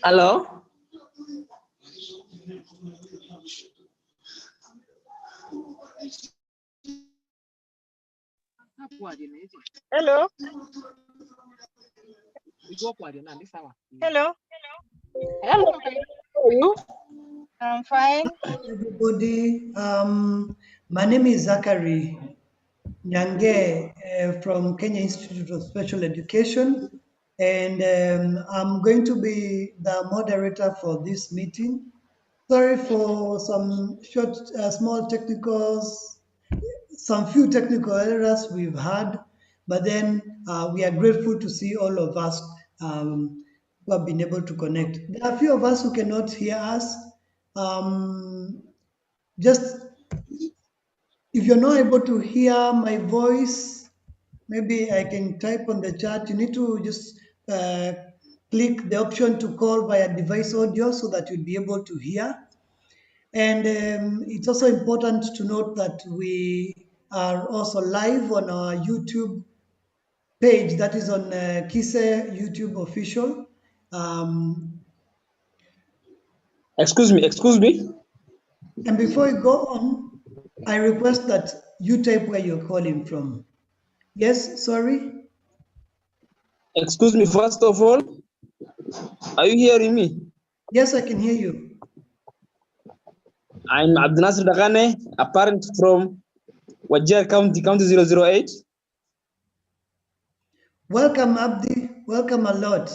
Hello? Hello. Hello. Hello. How are you? I'm fine. Everybody, my name is Zachary Nyange from Kenya Institute of Special Education, and I'm going to be the moderator for this meeting. Sorry for some small technicals, some few technical errors we've had, but then we are grateful to see all of us who have been able to connect. There are a few of us who cannot hear us. Just if you're not able to hear my voice, maybe I can type on the chat. You need to just click the option to call via device audio so that you'll be able to hear. And it's also important to note that we are also live on our YouTube page, that is on KISE YouTube official. Excuse me. And before you go on, I request that you type where you're calling from. Yes, sorry. Excuse me, first of all. Are you hearing me? Yes, I can hear you. I'm Abdinasir Dagane, a parent from Wajir County 008. Welcome, Abdi. Welcome a lot.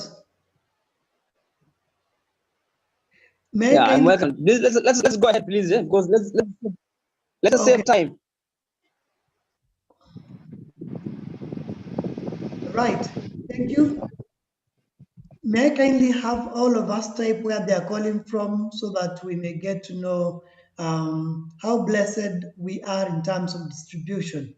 May Yeah, I I'm kindly... welcome. Let's go ahead, please. Yeah? Because let us Okay. save time. Right. Thank you. May I kindly have all of us type where they are calling from so that we may get to know how blessed we are in terms of distribution.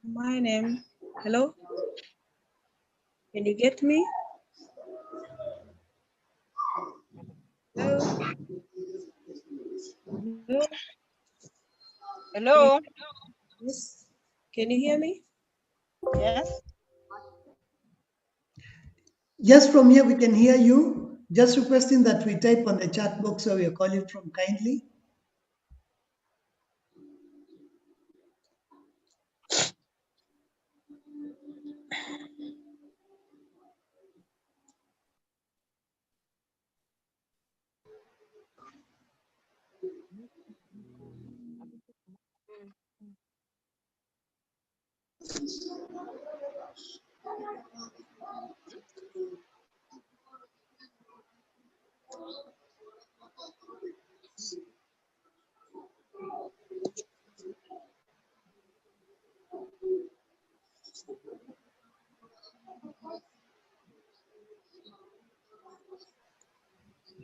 My name. Hello? Can you get me? Hello? Hello? Hello. Yes. Can you hear me? Yes. Yes, from here we can hear you. Just requesting that we type on the chat box where we are calling from kindly.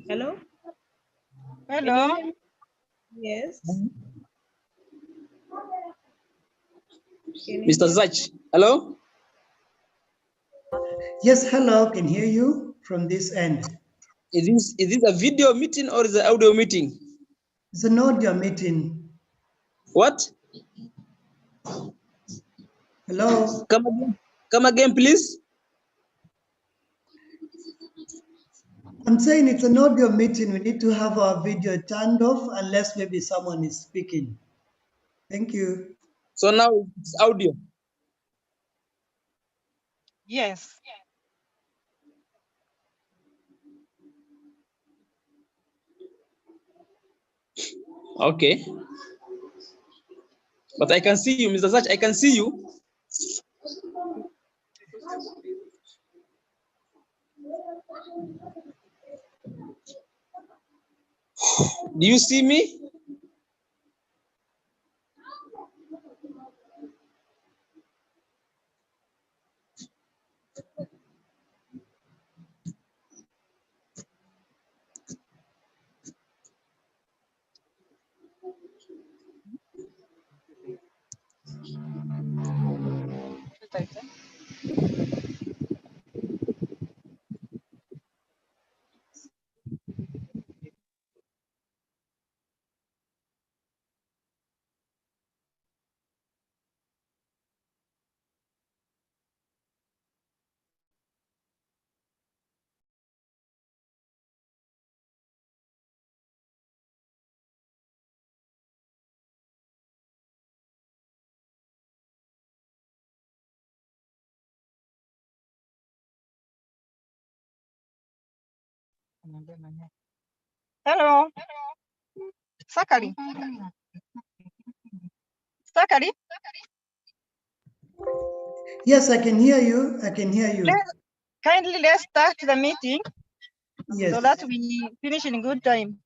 Hello? Can you Hello. hear me? Yes. Can you Mr. hear me? Zach, hello? Yes, hello, can hear you from this end. Is this a video meeting or is it an audio meeting? It's an audio meeting. What? Hello? Come again, please. I'm saying it's an audio meeting. We need to have our video turned off unless maybe someone is speaking. Thank you. So now it's audio. Yes. Okay. But I can see you, Mr. Zach, I can see you. Do you see me? Hello. Sakari. Sakari. Yes, I can hear you. I can hear you. Kindly let's start the meeting Yes. so that we finish in good time.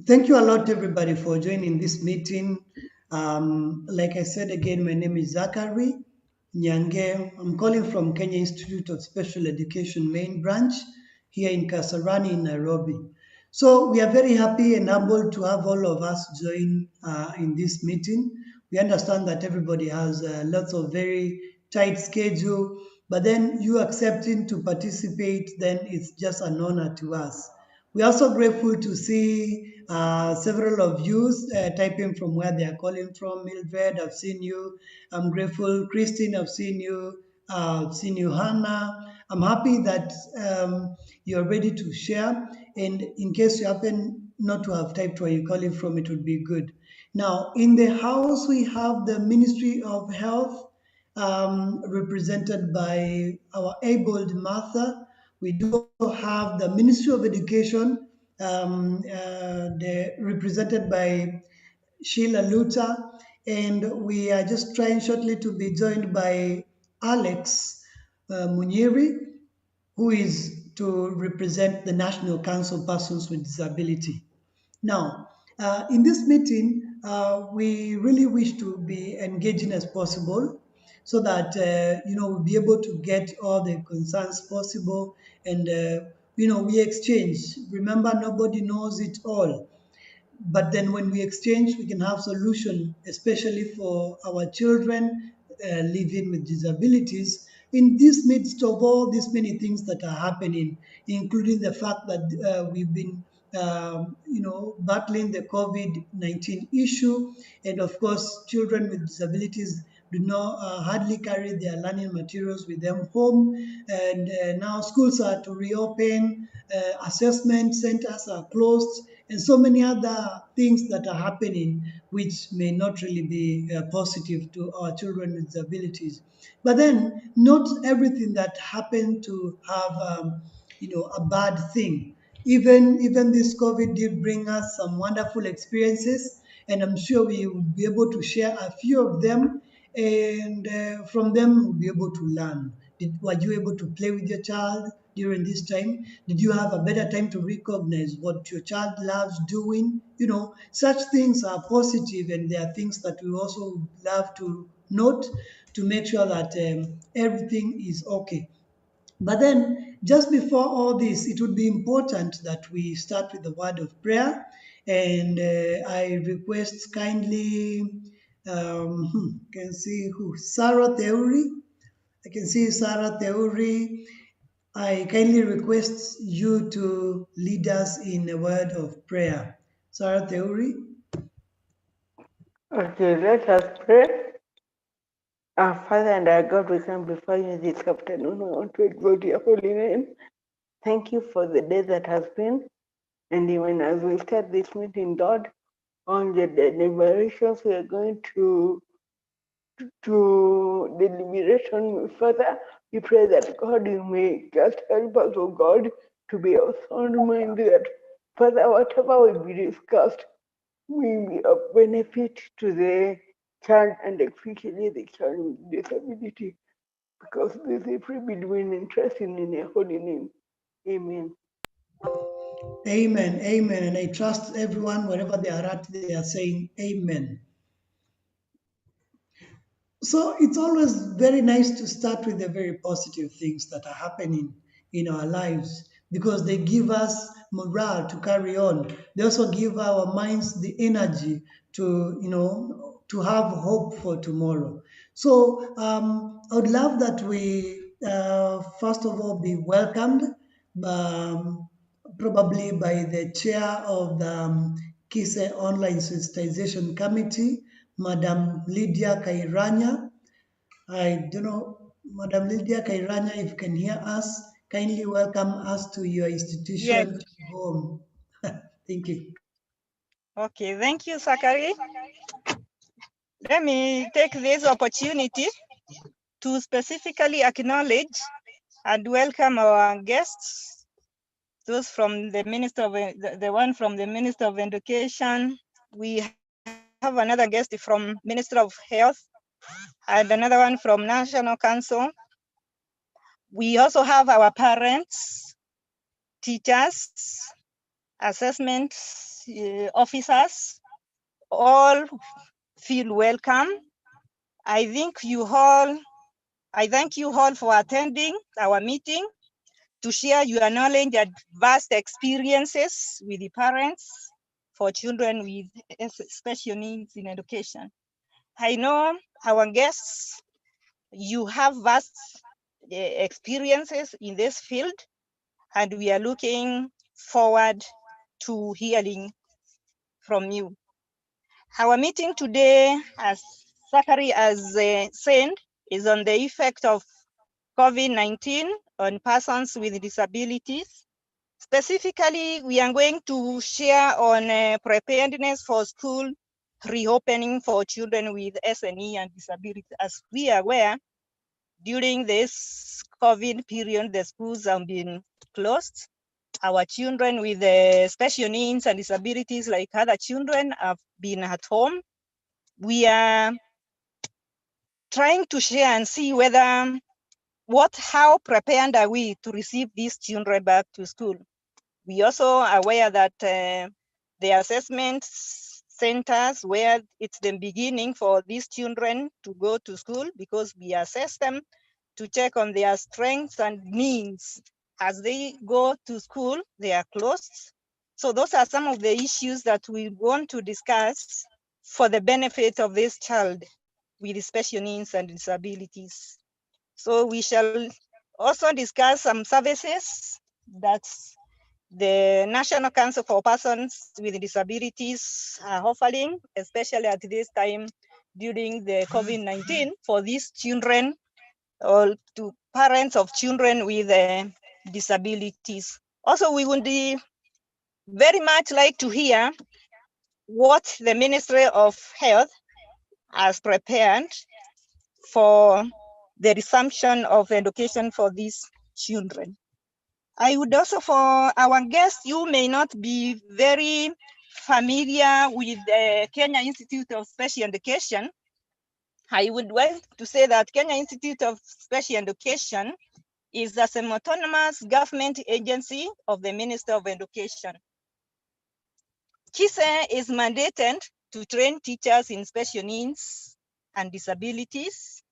Thank you a lot, everybody, for joining this meeting. Like I said again, my name is Zachary Nyange. I'm calling from Kenya Institute of Special Education main branch here in Kasarani, in Nairobi. So we are very happy and humbled to have all of us join in this meeting. We understand that everybody has lots of very tight schedule, but then you accepting to participate, then it's just an honor to us. We're also grateful to see several of you typing from where they are calling from. Mildred, I've seen you. I'm grateful. Christine, I've seen you. I've seen you, Hannah. I'm happy that you're ready to share. And in case you happen not to have typed where you're calling from, it would be good. Now, in the house, we have the Ministry of Health, represented by our abled Martha. We do also have the Ministry of Education, represented by Sheila Luta, and we are just trying shortly to be joined by Alex Munyiri, who is to represent the National Council of Persons with Disability. Now, in this meeting, we really wish to be engaging as possible so that we'll be able to get all the concerns possible, and we exchange. Remember, nobody knows it all. But then when we exchange, we can have solution, especially for our children living with disabilities in this midst of all these many things that are happening, including the fact that we've been battling the COVID-19 issue. And of course, children with disabilities do not hardly carry their learning materials with them home. And now schools are to reopen, assessment centers are closed, and so many other things that are happening which may not really be positive to our children with disabilities. But then, not everything that happened to have a bad thing. Even this COVID did bring us some wonderful experiences, and I'm sure we will be able to share a few of them, and from them we'll be able to learn. Were you able to play with your child during this time? Did you have a better time to recognize what your child loves doing? Such things are positive, and they are things that we also love to note to make sure that everything is okay. But then, just before all this, it would be important that we start with the word of prayer. And I request kindly, can see who? Sarah Theory. I can see Sarah Theory. I kindly request you to lead us in a word of prayer. Sarah Theory. Okay, let us pray. Our Father and our God, we come before you this afternoon. We want to exalt your holy name. Thank you for the day that has been. And even as we start this meeting, Lord, on the deliberations we are going to deliberation further, we pray that God, you may just help us, oh God, to be of sound mind that, Father, whatever will be discussed will be of benefit to the child and especially the child with disability, because this is been interested in your holy name. Amen. Amen, amen. And I trust everyone, wherever they are at, they are saying amen. So it's always very nice to start with the very positive things that are happening in our lives because they give us morale to carry on. They also give our minds the energy to, to have hope for tomorrow. So I would love that we, first of all, be welcomed, probably by the chair of the KISE Online Sensitization Committee, Madam Lydia Kairanya. I don't know, Madam Lydia Kairanya, if you can hear us, kindly welcome us to your Yes. institution home. Thank you. Okay, thank you, Sakari. Let me take this opportunity to specifically acknowledge and welcome our guests, those from the Minister of the one from the Minister of Education. We have another guest from Minister of Health and another one from National Council. We also have our parents, teachers, assessment officers, all feel welcome. I thank you all for attending our meeting to share your knowledge and vast experiences with the parents for children with special needs in education. I know our guests, you have vast experiences in this field, and we are looking forward to hearing from you. Our meeting today, as Zachary has said, is on the effect of COVID-19 on persons with disabilities. Specifically, we are going to share on preparedness for school reopening for children with SNE and disabilities. As we are aware, during this COVID period, the schools have been closed. Our children with special needs and disabilities, like other children, have been at home. We are trying to share and see how prepared are we to receive these children back to school. We also are aware that the assessment centers where it's the beginning for these children to go to school, because we assess them to check on their strengths and needs. As they go to school, they are closed. So those are some of the issues that we want to discuss for the benefit of this child with special needs and disabilities. So we shall also discuss some services that the National Council for Persons with Disabilities are offering, especially at this time during the COVID-19, for these children or to parents of children with disabilities. Also, we would very much like to hear what the Ministry of Health has prepared for the resumption of education for these children. I would also, for our guests, you may not be very familiar with the Kenya Institute of Special Education. I would like to say that Kenya Institute of Special Education is a semi-autonomous government agency of the Minister of Education. KISE is mandated to train teachers in special needs and disabilities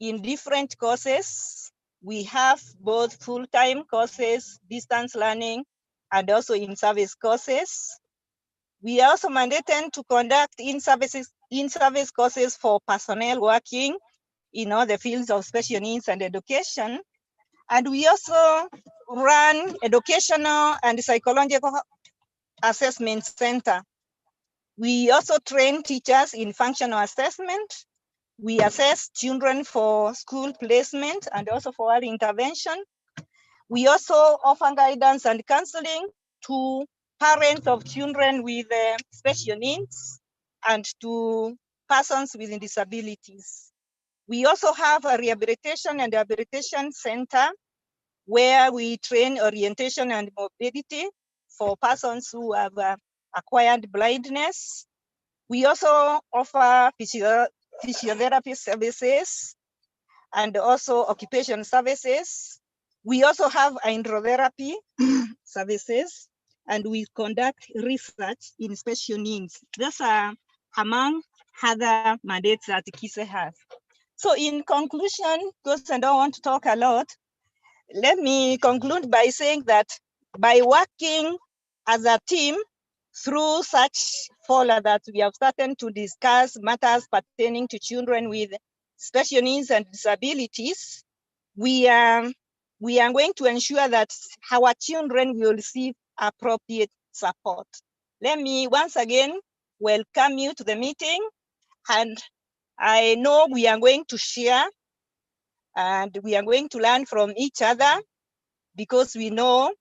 in different courses. We have both full-time courses, distance learning, and also in-service courses. We are also mandated to conduct in-service courses for personnel working in all the fields of special needs and education. And we also run educational and psychological assessment center. We also train teachers in functional assessment. We assess children for school placement and also for early intervention. We also offer guidance and counseling to parents of children with special needs and to persons with disabilities. We also have a rehabilitation and rehabilitation center where we train orientation and mobility for persons who have acquired blindness. We also offer physiotherapy services and also occupation services. We also have hydrotherapy services, and we conduct research in special needs. Those are among other mandates that KISE has. So in conclusion, because I don't want to talk a lot, let me conclude by saying that by working as a team through such forum that we have started to discuss matters pertaining to children with special needs and disabilities, we are going to ensure that our children will receive appropriate support. Let me once again welcome you to the meeting, and I know we are going to share and we are going to learn from each other, because we know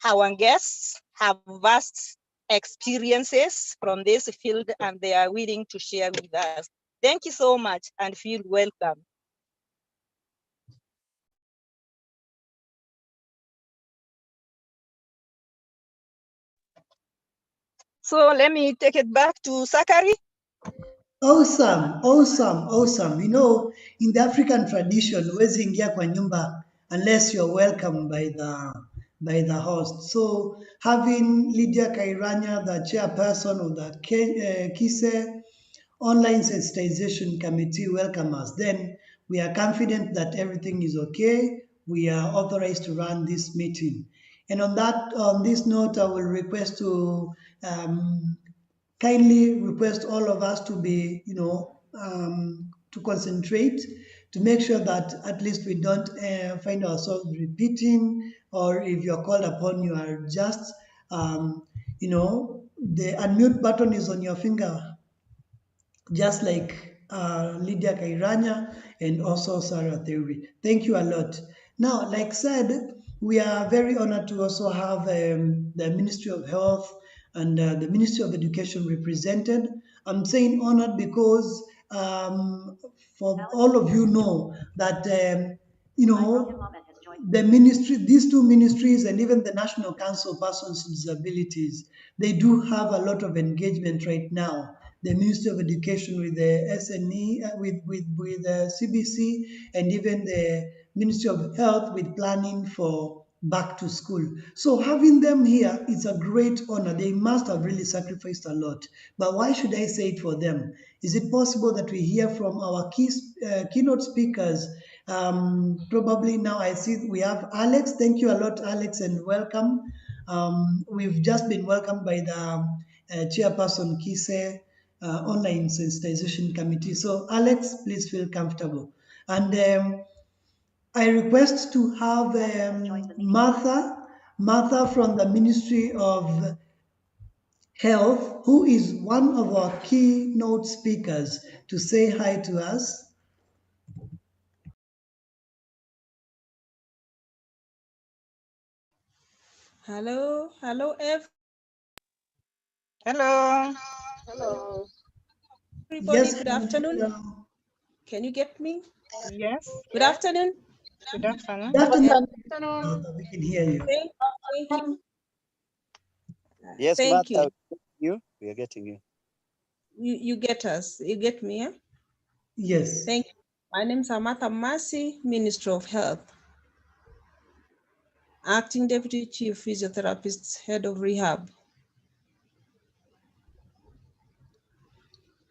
our guests have vast experiences from this field and they are willing to share with us. Thank you so much and feel welcome. So let me take it back to Zachary. Awesome, awesome, awesome. You know, in the African tradition, huwezi ingia kwa nyumba unless you're welcomed by the host. So having Lydia Kairanya, the chairperson of the KISE Online Sensitization Committee, welcome us, then we are confident that everything is okay. We are authorized to run this meeting. And on this note, I will request to kindly request all of us to be, to concentrate, to make sure that at least we don't find ourselves repeating, or if you're called upon, you are just, the unmute button is on your finger, just like Lydia Kairanya and also Sarah Theory. Thank you a lot. Now, like said, we are very honored to also have the Ministry of Health and the Ministry of Education represented. I'm saying honored because for all of you know that, the ministry, these two ministries, and even the National Council of Persons with Disabilities, they do have a lot of engagement right now. The Ministry of Education with the SNE, with the CBC, and even the Ministry of Health with planning for back to school. So having them here is a great honor. They must have really sacrificed a lot. But why should I say it for them? Is it possible that we hear from our keynote speakers? Probably now I see we have Alex. Thank you a lot, Alex, and welcome. We've just been welcomed by the chairperson, KISE Online Sensitization Committee. So Alex, please feel comfortable. And I request to have Martha from the Ministry of Health, who is one of our keynote speakers, to say hi to us. Hello, hello, Hello. Hello. everybody. Yes, Good afternoon. hello. Can you get me? Yes. Good afternoon. Good afternoon. Good afternoon. Afternoon. We can hear you. Thank you. Yes, Thank Martha, you. we are getting you. You get us. You get me, yeah? Yes. Thank you. My name is Amatha Masi, Minister of Health. Acting Deputy Chief Physiotherapist, Head of Rehab.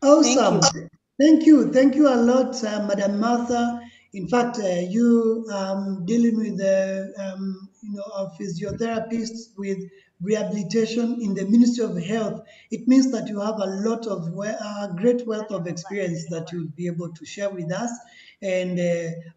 Awesome. Thank you. Thank you a lot, Madam Martha. In fact, you dealing with a physiotherapist with rehabilitation in the Ministry of Health. It means that you have a lot of great wealth of experience that you'll be able to share with us. and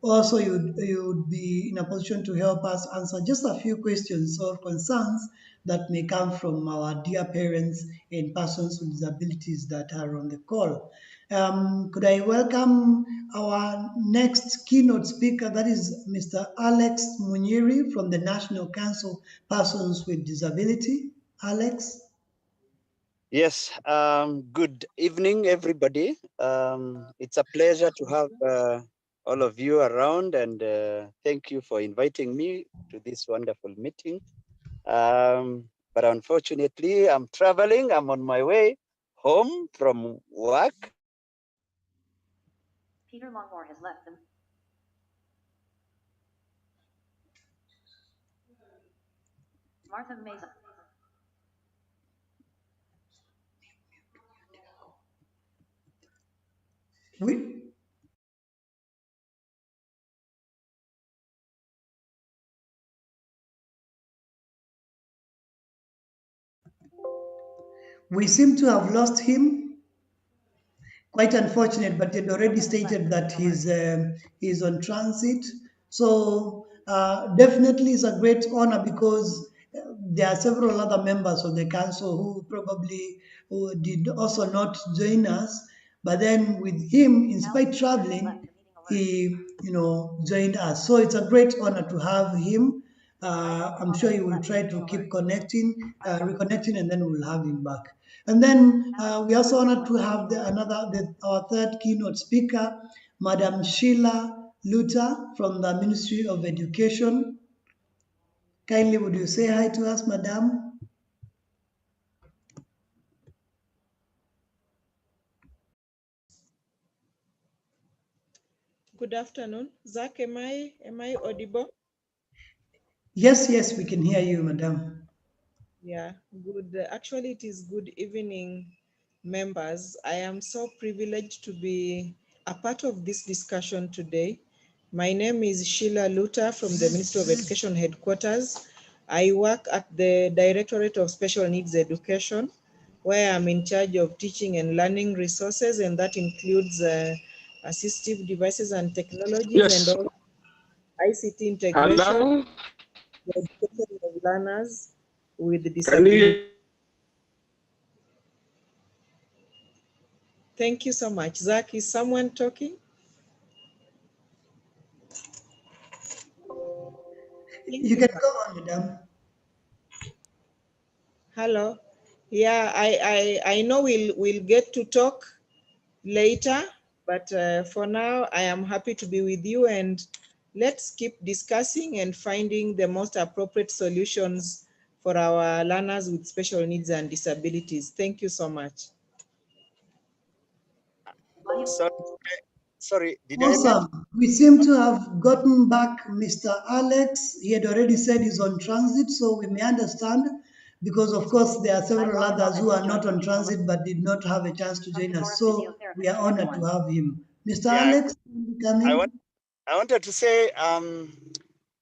also you'd be in a position to help us answer just a few questions or concerns that may come from our dear parents and persons with disabilities that are on the call. Could I welcome our next keynote speaker, that is Mr. Alex Munyiri from the National Council Persons with Disability. Alex? Yes, good evening, everybody. It's a pleasure to have all of you around, and thank you for inviting me to this wonderful meeting. But unfortunately, I'm traveling. I'm on my way home from work. Peter Longmore has left them. Martha Mesa. We seem to have lost him. Quite unfortunate, but he'd already stated that he's on transit. So definitely it's a great honor because there are several other members of the council who probably did also not join us. But then with him, in spite traveling, he joined us. So it's a great honor to have him. I'm sure he will try to keep connecting, reconnecting, and then we'll have him back. And then we also honored to have our third keynote speaker, Madam Sheila Luther from the Ministry of Education. Kindly, would you say hi to us, Madam? Good afternoon. Zach, am I audible? Yes, yes, we can hear you, Madam. Yeah, good. Actually, it is good evening, members. I am so privileged to be a part of this discussion today. My name is Sheila Luther from the Ministry of Education headquarters. I work at the Directorate of Special Needs Education, where I'm in charge of teaching and learning resources, and that includes assistive devices and technologies, and all ICT integration. Hello? The education of learners with Can disabilities. you? Thank you so much. Zach, is someone talking? You can go on, Madam. Hello. Yeah, I know we'll get to talk later, but for now, I am happy to be with you, and let's keep discussing and finding the most appropriate solutions for our learners with special needs and disabilities. Thank you so much. Sorry, did I mention? Awesome. We seem to have gotten back Mr. Alex. He had already said he's on transit, so we may understand because, of course, there are several others who are not on transit but did not have a chance to join us. So we are honored to have him. Mr. Yeah, Alex, come in. I wanted to say,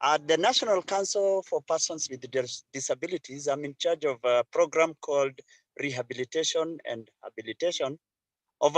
at the National Council for Persons with Disabilities, I'm in charge of a program called Rehabilitation and Habilitation of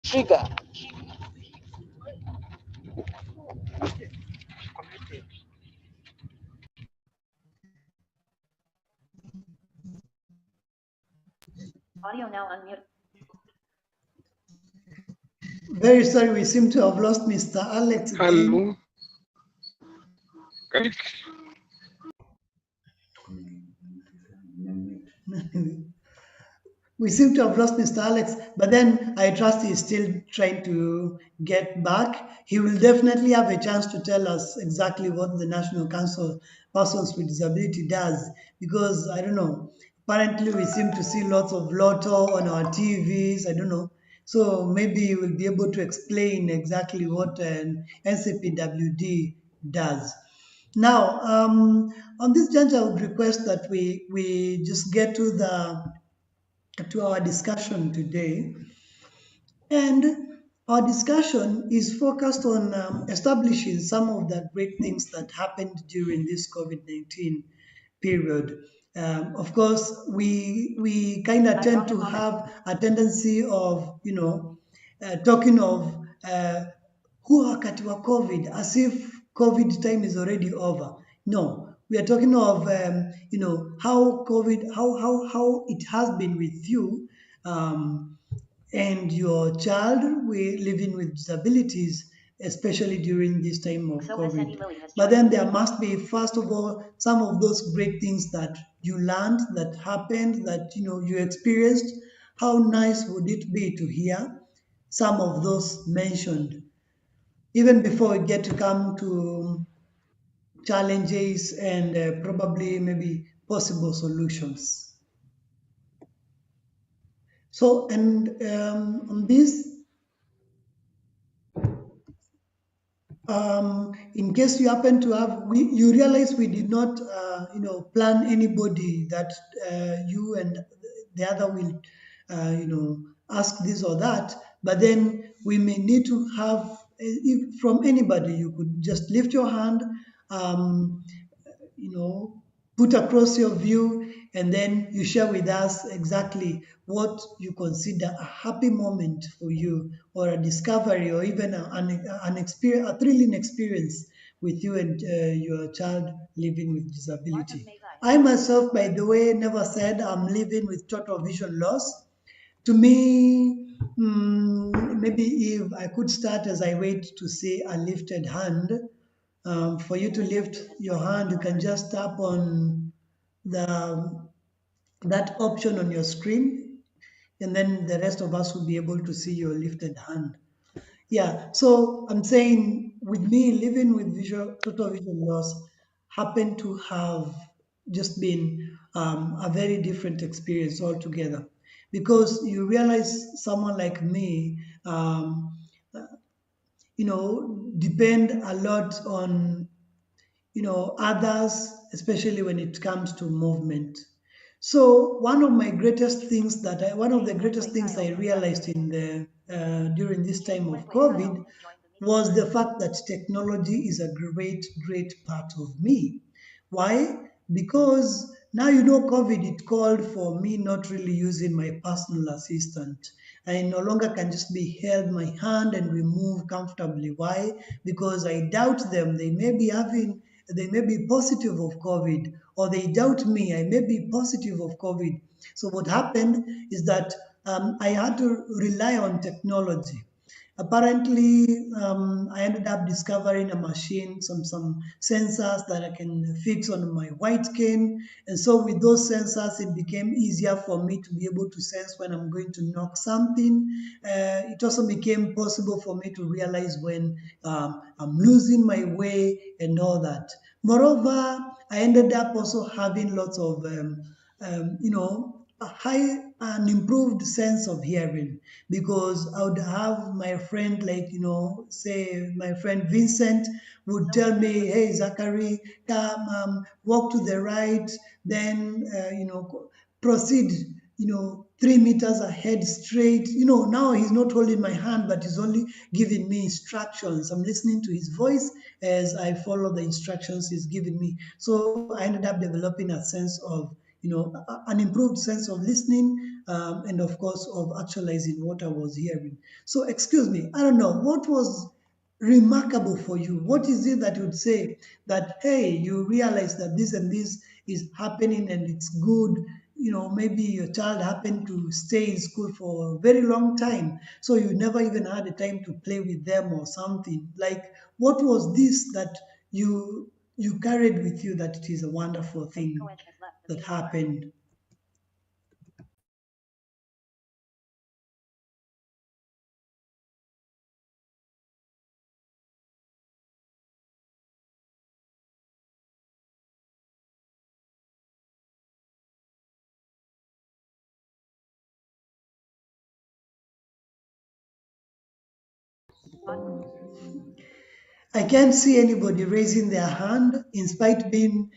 Trigger. Audio now unmute. Very sorry, we seem to have lost Mr. Alex again. Hello? we seem to have lost Mr. Alex, but then I trust he's still trying to get back. He will definitely have a chance to tell us exactly what the National Council Persons with Disability does, because I don't know. Apparently, we seem to see lots of Lotto on our TVs. I don't know. So maybe you will be able to explain exactly what an NCPWD does. Now, on this juncture, I would request that we just get to our discussion today. And our discussion is focused on establishing some of the great things that happened during this COVID-19 period. Of course, we kind of tend to have a tendency of, talking of who wakati wa COVID as if COVID time is already over. No, we are talking of, how COVID, how it has been with you. And your child living with disabilities, especially during this time of COVID. But then there must be, first of all, some of those great things that you learned, that happened, that you experienced. How nice would it be to hear some of those mentioned, even before we get to come to challenges and probably maybe possible solutions. So, and on this, in case you happen to have, you realize we did not, plan anybody that you and the other will, ask this or that, but then we may need to have, if from anybody, you could just lift your hand, um, put across your view, and then you share with us exactly what you consider a happy moment for you, or a discovery, or even an experience, a thrilling experience with you and your child living with disability. I myself, by the way, never said I'm living with total vision loss. To me, maybe if I could start as I wait to see a lifted hand. For you to lift your hand, you can just tap on the that option on your screen, and then the rest of us will be able to see your lifted hand. Yeah, so I'm saying, with me living with total vision loss happened to have just been a very different experience altogether, because you realize someone like me, depend a lot on others, especially when it comes to movement. So one of the greatest things I realized in the during this time of COVID was the fact that technology is a great, great part of me. Why? Because now, COVID, it called for me not really using my personal assistant. I no longer can just be held my hand and we move comfortably. Why? Because I doubt them. They may be positive of COVID, or they doubt me. I may be positive of COVID. So what happened is that I had to rely on technology. Apparently, I ended up discovering a machine, some sensors that I can fix on my white cane. And so with those sensors, it became easier for me to be able to sense when I'm going to knock something. It also became possible for me to realize when I'm losing my way and all that. Moreover, I ended up also having lots of, an improved sense of hearing, because I would have my friend, like, say my friend Vincent would tell me, hey, Zachary, come, walk to the right, then, proceed, 3 meters ahead straight. Now he's not holding my hand, but he's only giving me instructions. I'm listening to his voice as I follow the instructions he's giving me. So I ended up developing a sense of, an improved sense of listening, and of course of actualizing what I was hearing. So excuse me, I don't know, what was remarkable for you? What is it that you'd say that, hey, you realize that this and this is happening and it's good? Maybe your child happened to stay in school for a very long time, so you never even had the time to play with them or something. Like, what was this that you carried with you, that it is a wonderful thing that happened? I can't see anybody raising their hand, in spite being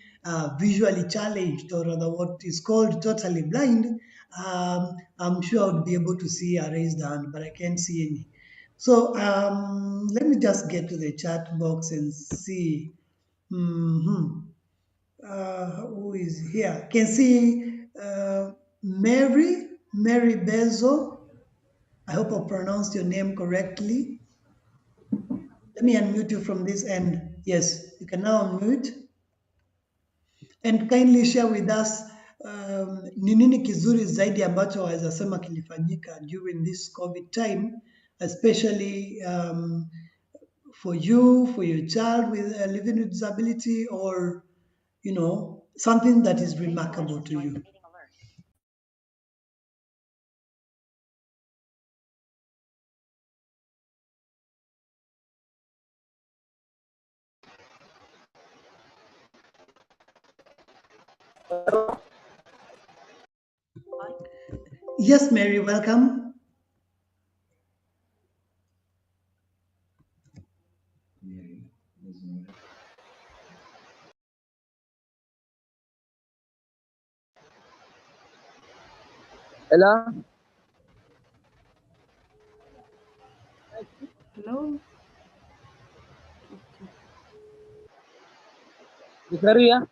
visually challenged, or rather what is called totally blind. I'm sure I would be able to see a raised hand, but I can't see any. So let me just get to the chat box and see. Who is here? Can see Mary Bezo. I hope I pronounced your name correctly. Let me unmute you from this end. Yes, you can now unmute. And kindly share with us ni nini kizuri zaidi ambacho waweza sema kilifanyika during this COVID time, especially for you, for your child with living with disability, or something that is remarkable to you. Yes, Mary, welcome. Hello? Hello. Zakaria?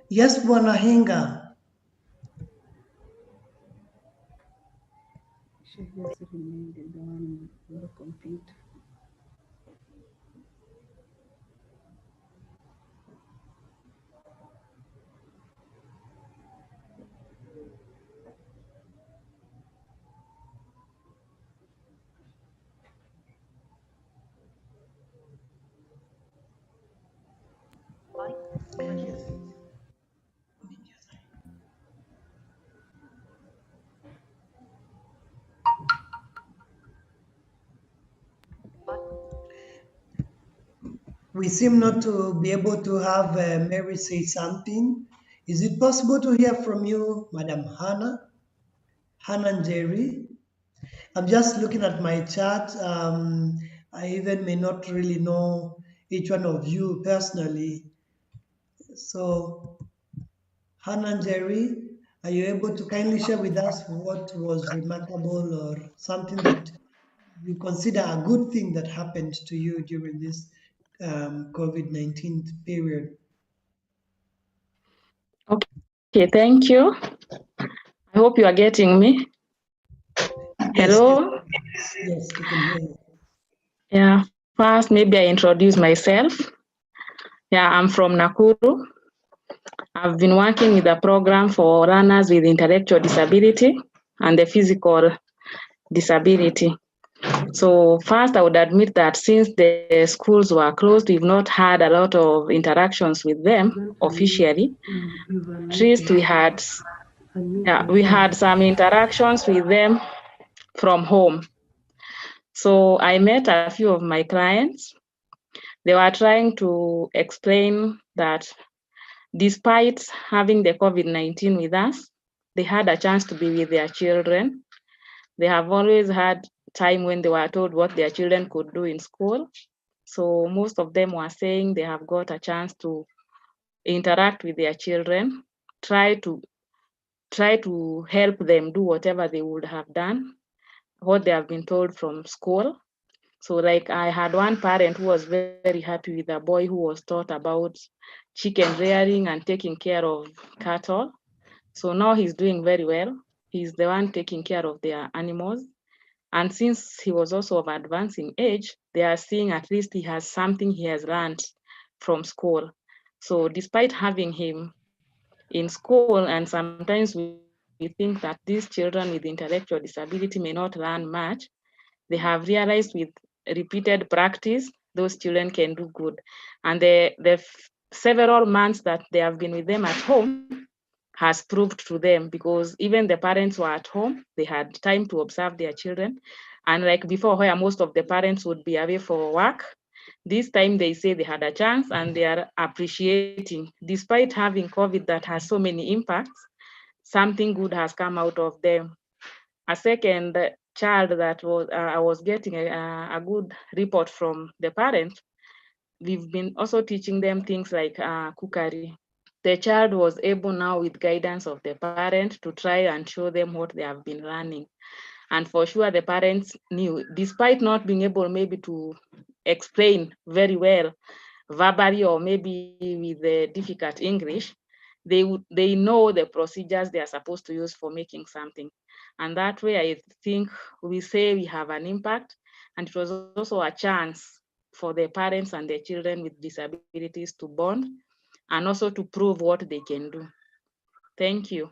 Yes, Bwana Hinga. She just reminded the one on the computer. We seem not to be able to have Mary say something. Is it possible to hear from you, Madam Hannah? Hannah Jerry? I'm just looking at my chat. I even may not really know each one of you personally. So, Hannah Jerry, are you able to kindly share with us what was remarkable or something that you consider a good thing that happened to you during this COVID-19 period? Okay, thank you. I hope you are getting me. Yes, Hello? yes, we can hear you. Yeah, first maybe I introduce myself. Yeah, I'm from Nakuru. I've been working with a program for runners with intellectual disability and the physical disability. So first I would admit that since the schools were closed, we've not had a lot of interactions with them officially. At least we had some interactions with them from home. So I met a few of my clients. They were trying to explain that despite having the COVID-19 with us, they had a chance to be with their children. They have always had time when they were told what their children could do in school. So most of them were saying they have got a chance to interact with their children, try to help them do whatever they would have done, what they have been told from school. So like I had one parent who was very happy with a boy who was taught about chicken rearing and taking care of cattle. So now he's doing very well. He's the one taking care of their animals. And since he was also of advancing age, they are seeing at least he has something he has learned from school. So despite having him in school, and sometimes we think that these children with intellectual disability may not learn much, they have realized with repeated practice, those children can do good. And the several months that they have been with them at home has proved to them, because even the parents were at home, they had time to observe their children. And like before, where most of the parents would be away for work, This time they say they had a chance and they are appreciating, despite having COVID that has so many impacts, something good has come out of them. A second child that was, I was getting a good report from the parents. We've been also teaching them things like cookery. The child was able now, with guidance of the parent, to try and show them what they have been learning. And for sure, the parents knew, despite not being able maybe to explain very well verbally or maybe with the difficult English, they know the procedures they are supposed to use for making something. And that way, I think we say we have an impact. And it was also a chance for the parents and the children with disabilities to bond and also to prove what they can do. Thank you.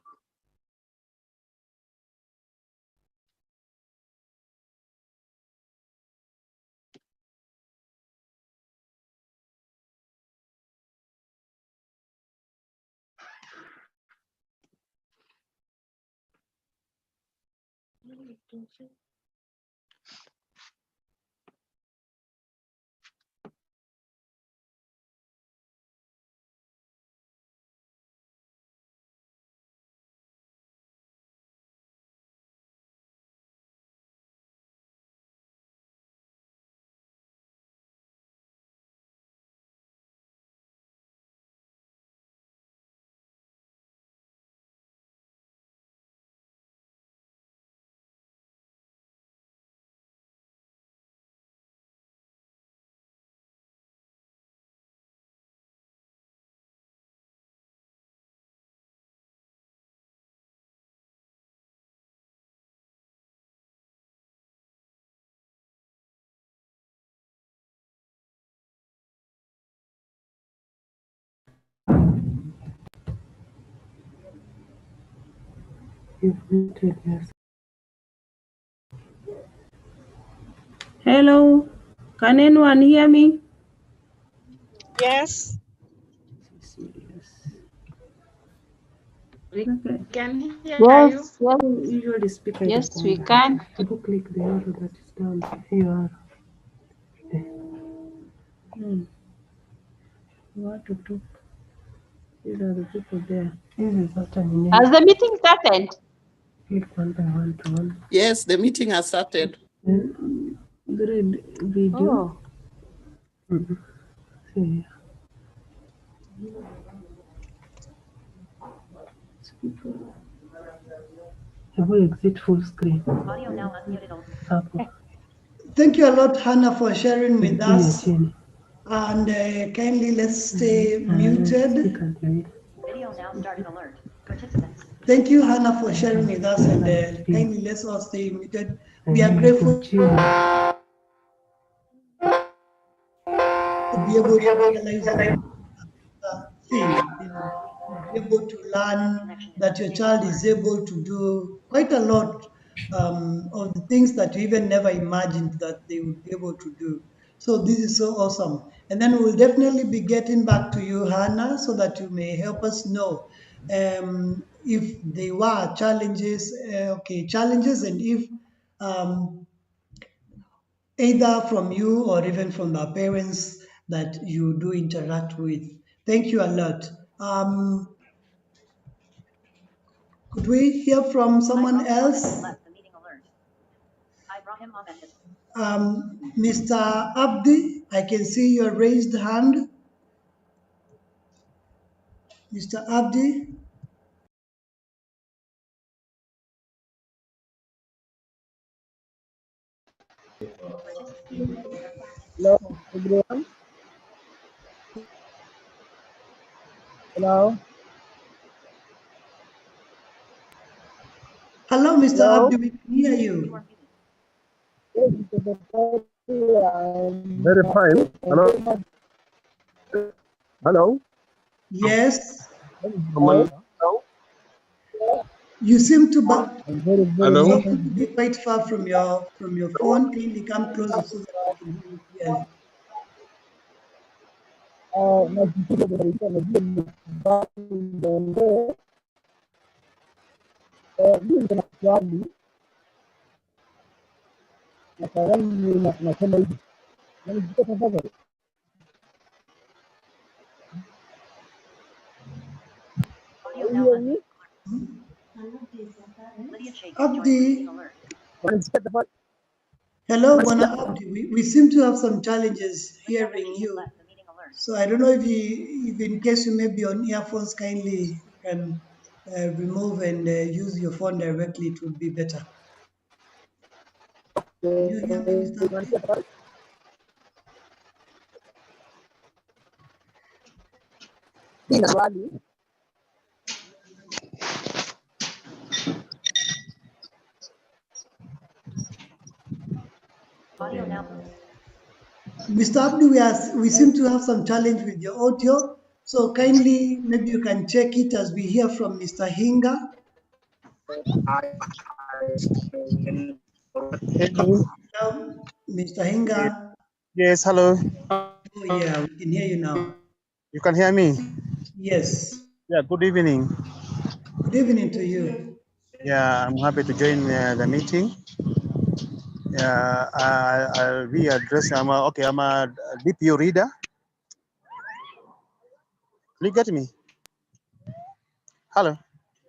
Hello, can anyone hear me? Yes. We can hear you. Yes, yes, Usually speak at yes, the we corner. can. People click the arrow that is down here. You want to talk? These are the people there. This is after the Has the meeting started? click one by one to one. Yes, the meeting has started. Then grade video. Oh, See. Have we exit full screen? Audio now unmuted. Hapo. Thank you a lot, Hannah, for sharing with Chini ya us. chini. And kindly let's stay Speak muted. and read. Video now started alert. Participants. Thank you, Hannah, for sharing with us, and kindly let's all stay muted. We are And grateful hapo chini. to be able to realize thing, be able to learn that your child is able to do quite a lot of the things that you even never imagined that they would be able to do. So this is so awesome. And then we'll definitely be getting back to you, Hannah, so that you may help us know if there were challenges, challenges, and if either from you or even from the parents that you do interact with. Thank you a lot. Could we hear from someone else? Left the meeting alert. Ibrahim Ahmed. Mr. Abdi, I can see your raised hand. Mr. Abdi? Hello, everyone. Hello. Hello, Mr. Hello. Abdi, we can hear you. Yes, Mr. Bakari, Very fine. Hello. Hello. Yes. Hello. You seem to Hello. be quite far from your phone. Kindly come closer so that we can hear you clearly. Nasema hivi, nasema hivi tafadhali. now hear unmuted. me? Lydia Shake has joined the meeting Abdi. alert. Hello, Bwana Abdi. We seem to have some challenges Lydia hearing Shake you. left the meeting alert. So I don't know if in case you may be on earphones, kindly can remove and use your phone directly. It would be better. Can you hear me, Mr. Abdi? Audio now. Mr. Abdi, we seem to have some challenge with your audio. So kindly, maybe you can check it as we hear from Mr. Hinga. Hello. Now, Mr. Hinga. Yes, hello. Oh yeah, we can hear you now. You can hear me? Yes. Yeah, good evening. Good evening to you. Yeah, I'm happy to join the meeting. Yeah, I'll be addressing, I'm a DPO reader. Can you get me? Hello.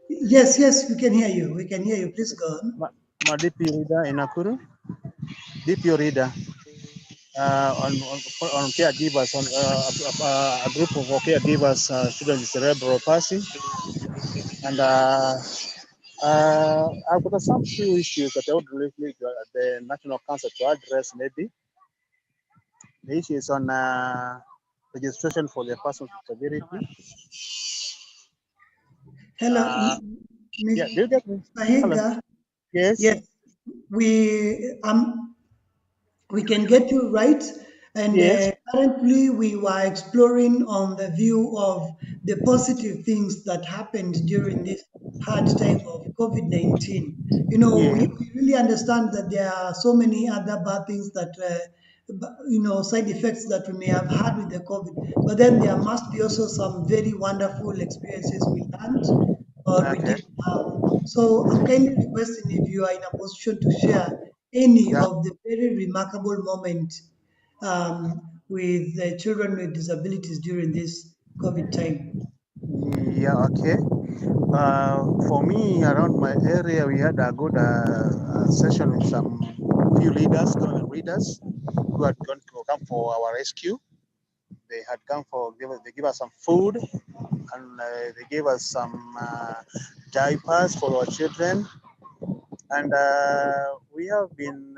Yes, we can hear you. We can hear you. Please go on. I'm a DPO reader in Nakuru. DPO reader on caregivers, on a group of caregivers, students with cerebral palsy. And I've got some few issues that I would really like the National Council to address maybe. The issue is on registration for the persons with disability. Hello, Yeah, do you get me? Mahiga. Yes. Yes, we can get you right. And Yes. currently, we were exploring on the view of the positive things that happened during this hard time of COVID-19. You know, Yeah. we really understand that there are so many other bad things that, side effects that we may have had with the COVID. But then there must be also some very wonderful experiences we learned or we Okay. did have. So I'm kindly requesting if you are in a position to share any Yeah. of the very remarkable moment with the children with disabilities during this COVID time. Yeah. Okay. For me, around my area, we had a good session with some few leaders, government leaders, who had gone to come for our rescue. They had come they give us some food, and they gave us some diapers for our children. And we have been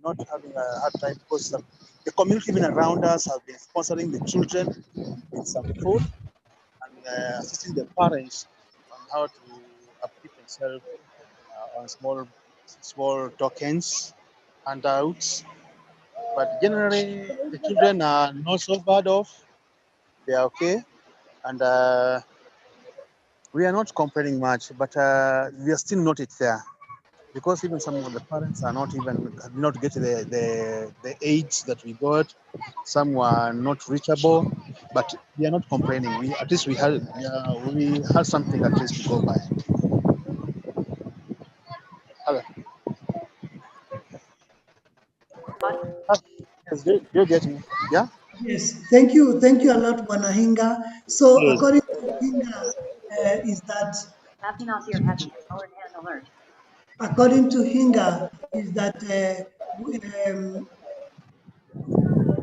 not having a hard time because the community even around us have been sponsoring the children with some food and assisting the parents on how to upkeep themselves on small tokens, handouts. But generally, the children are not so bad off. They are okay, and we are not complaining much. But we are still not there, because even some of the parents are not get the age that we got. Some were not reachable, but we are not complaining. At least we had something at least to go by. Hello. Yes, do you get me? Yeah. Yes, thank you a lot, Wanahinga. So Yes. according to Hinga, is that Abdi Nasir has a powered hand alert. according to Hinga is that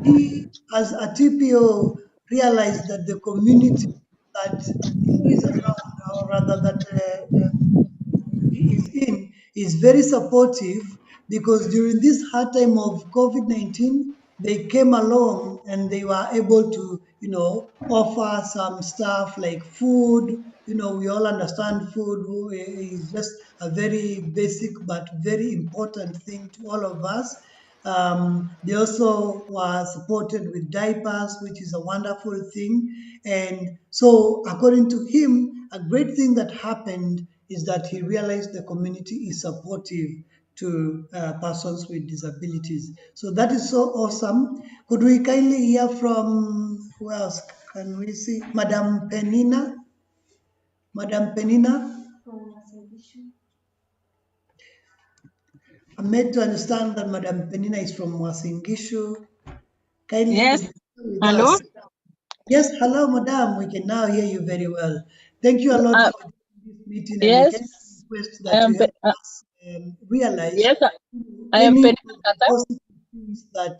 he, as a TPO, realized that the community that he is around, or rather that he is in, is very supportive, because during this hard time of COVID-19, they came along and they were able to, offer some stuff like food. We all understand food is just a very basic but very important thing to all of us. They also were supported with diapers, which is a wonderful thing. And so, according to him, a great thing that happened is that he realized the community is supportive to persons with disabilities. So that is so awesome. Could we kindly hear from, who else can we see? Madam Penina? Madam Penina? I'm made to understand that Madam Penina is from Wasingishu. Kindly Yes. could you share with Hello. us? Yes, hello, Madam. We can now hear you very well. Thank you a lot for meeting, and we Yes, can request I that am. you help us realize Yes, I am any Penina Kata. positive things that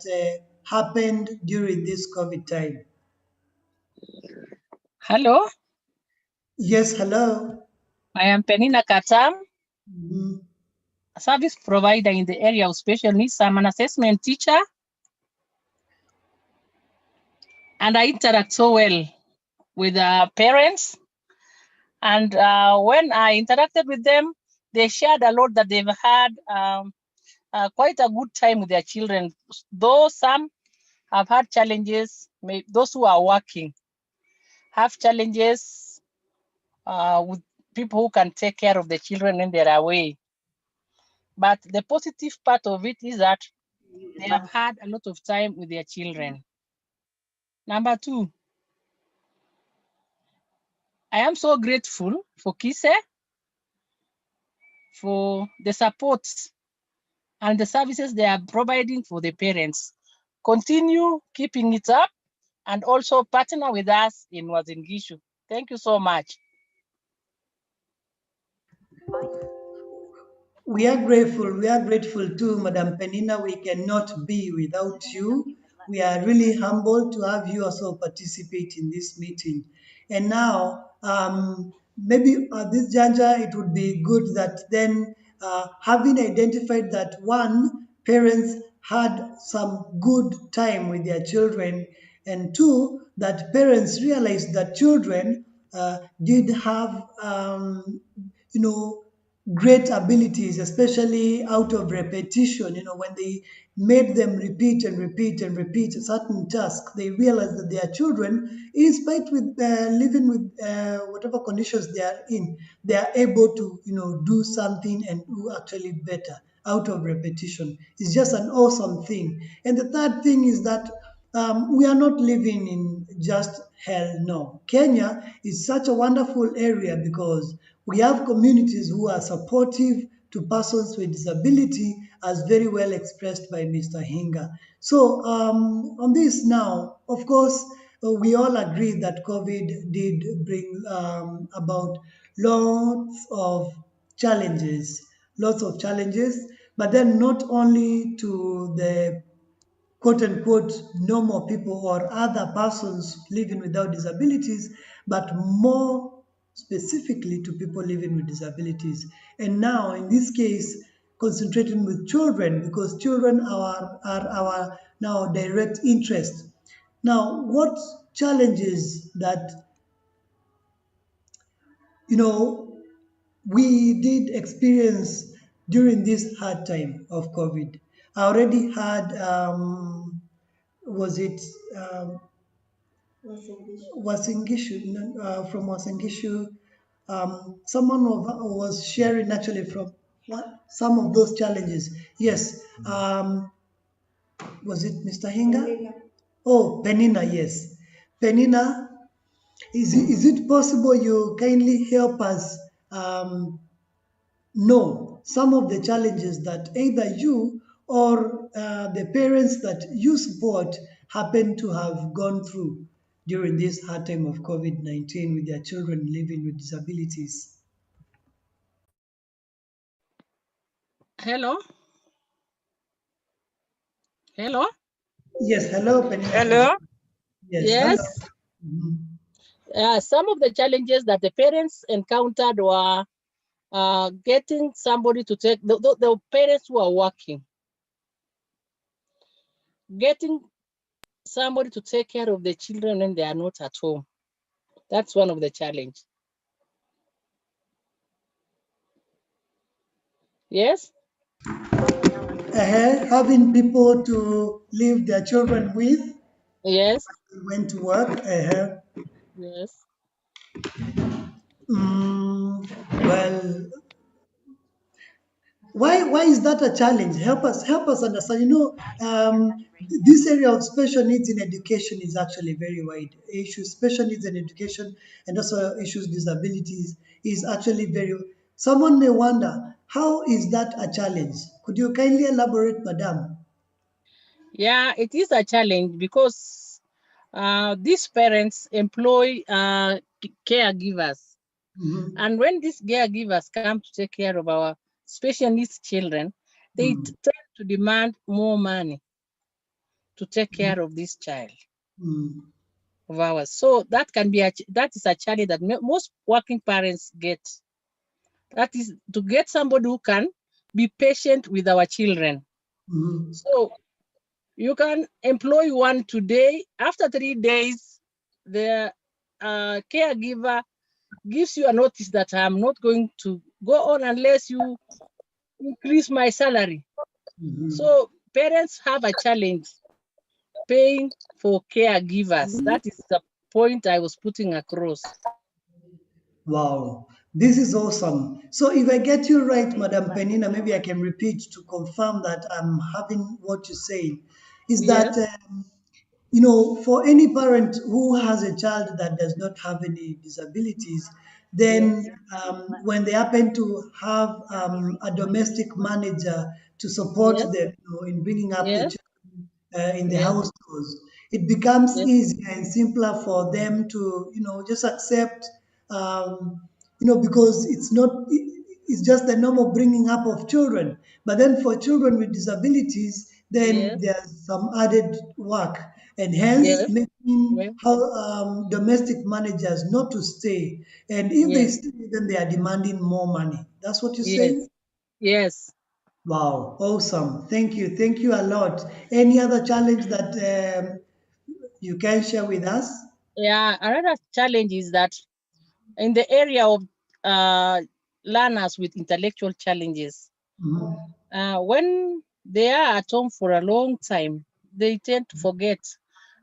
happened during this COVID time. Hello, Yes, hello. I am Penina Katam, Mhm. a service provider in the area of special needs. I'm an assessment teacher, and I interact so well with parents. And when I interacted with them, they shared a lot that they've had quite a good time with their children. Though some have had challenges, those who are working have challenges with people who can take care of the children when they're away. But the positive part of it is that they have had a lot of time with their children. Number two, I am so grateful for KISE for the support and the services they are providing for the parents. Continue keeping it up and also partner with us in Wazingishu. Thank you so much. We are grateful. We are grateful too, Madam Penina. We cannot be without you. We are really humbled to have you also participate in this meeting. And now, maybe at this juncture, it would be good that then, having identified that one, parents had some good time with their children, and two, that parents realized that children did have, great abilities, especially out of repetition. When they made them repeat and repeat and repeat a certain task, they realized that their children, in spite with living with whatever conditions they are in, they are able to, do something and do actually better out of repetition. It's just an awesome thing. And the third thing is that we are not living in just hell, no. Kenya is such a wonderful area because we have communities who are supportive to persons with disability, as very well expressed by Mr. Hinga. So on this now, of course, we all agree that COVID did bring about lots of challenges, but then not only to the quote unquote normal people or other persons living without disabilities, but more specifically to people living with disabilities. And now, in this case, concentrating with children, because children are our now direct interest. Now, what challenges that we did experience during this hard time of COVID? I already had was it Wasingishu, from Wasingishu. Someone was sharing actually from some of those challenges. Yes. Was it Mr. Hinga? Penina. Oh, Penina, yes. Penina, is it possible you kindly help us know some of the challenges that either you or the parents that you support happen to have gone through during this hard time of COVID-19 with their children living with disabilities? Hello? Hello? Yes, hello, Penina. Hello? Yes, Yes. hello. Some of the challenges that the parents encountered were getting somebody to take, the parents who are working, getting somebody to take care of the children when they are not at home. That's one of the challenges. Yes? Having people to leave their children with. Yes. Went to work. Yes. Well, why is that a challenge? Help us understand. This area of special needs in education is actually very wide. Issues special needs in education and also issues disabilities is actually very. Someone may wonder, how is that a challenge? Could you kindly elaborate, madam? Yeah, it is a challenge because these parents employ caregivers. And when these caregivers come to take care of our special needs children, they tend to demand more money to take care of this child of ours. So that can be that is a challenge that most working parents get. That is to get somebody who can be patient with our children. So you can employ one today. After 3 days, the caregiver gives you a notice that I'm not going to go on unless you increase my salary. So parents have a challenge paying for caregivers. That is the point I was putting across. Wow, this is awesome. So if I get you right, Madam Penina, maybe I can repeat to confirm that I'm having what you're saying. Is that, you know, for any parent who has a child that does not have any disabilities, then when they happen to have a domestic manager to support them, you know, in bringing up the children in the households, it becomes easier and simpler for them to, you know, just accept, you know, because it's not, it's just the normal bringing up of children. But then for children with disabilities, then there's some added work, and hence making how domestic managers not to stay. And if they stay, then they are demanding more money. That's what you're saying? Yes. Wow, awesome. Thank you. Thank you a lot. Any other challenge that you can share with us? Yeah, another challenge is that in the area of learners with intellectual challenges, when they are at home for a long time, they tend to forget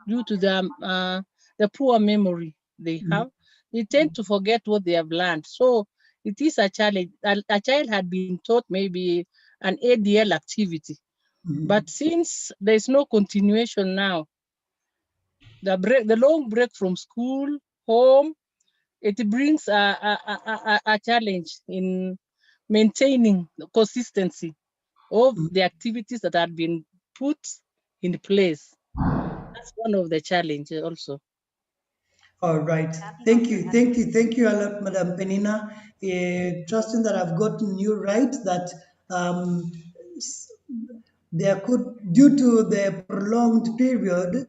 due to the poor memory they have. They tend to forget what they have learned. So it is a challenge. A child had been taught maybe an ADL activity, but since there's no continuation now, the long break from school, home, it brings a challenge in maintaining the consistency of the activities that had been put in place. That's one of the challenges also. All right. Thank you. Thank you. Thank you a lot, Madam Penina. Trusting that I've gotten you right, that there could, due to the prolonged period,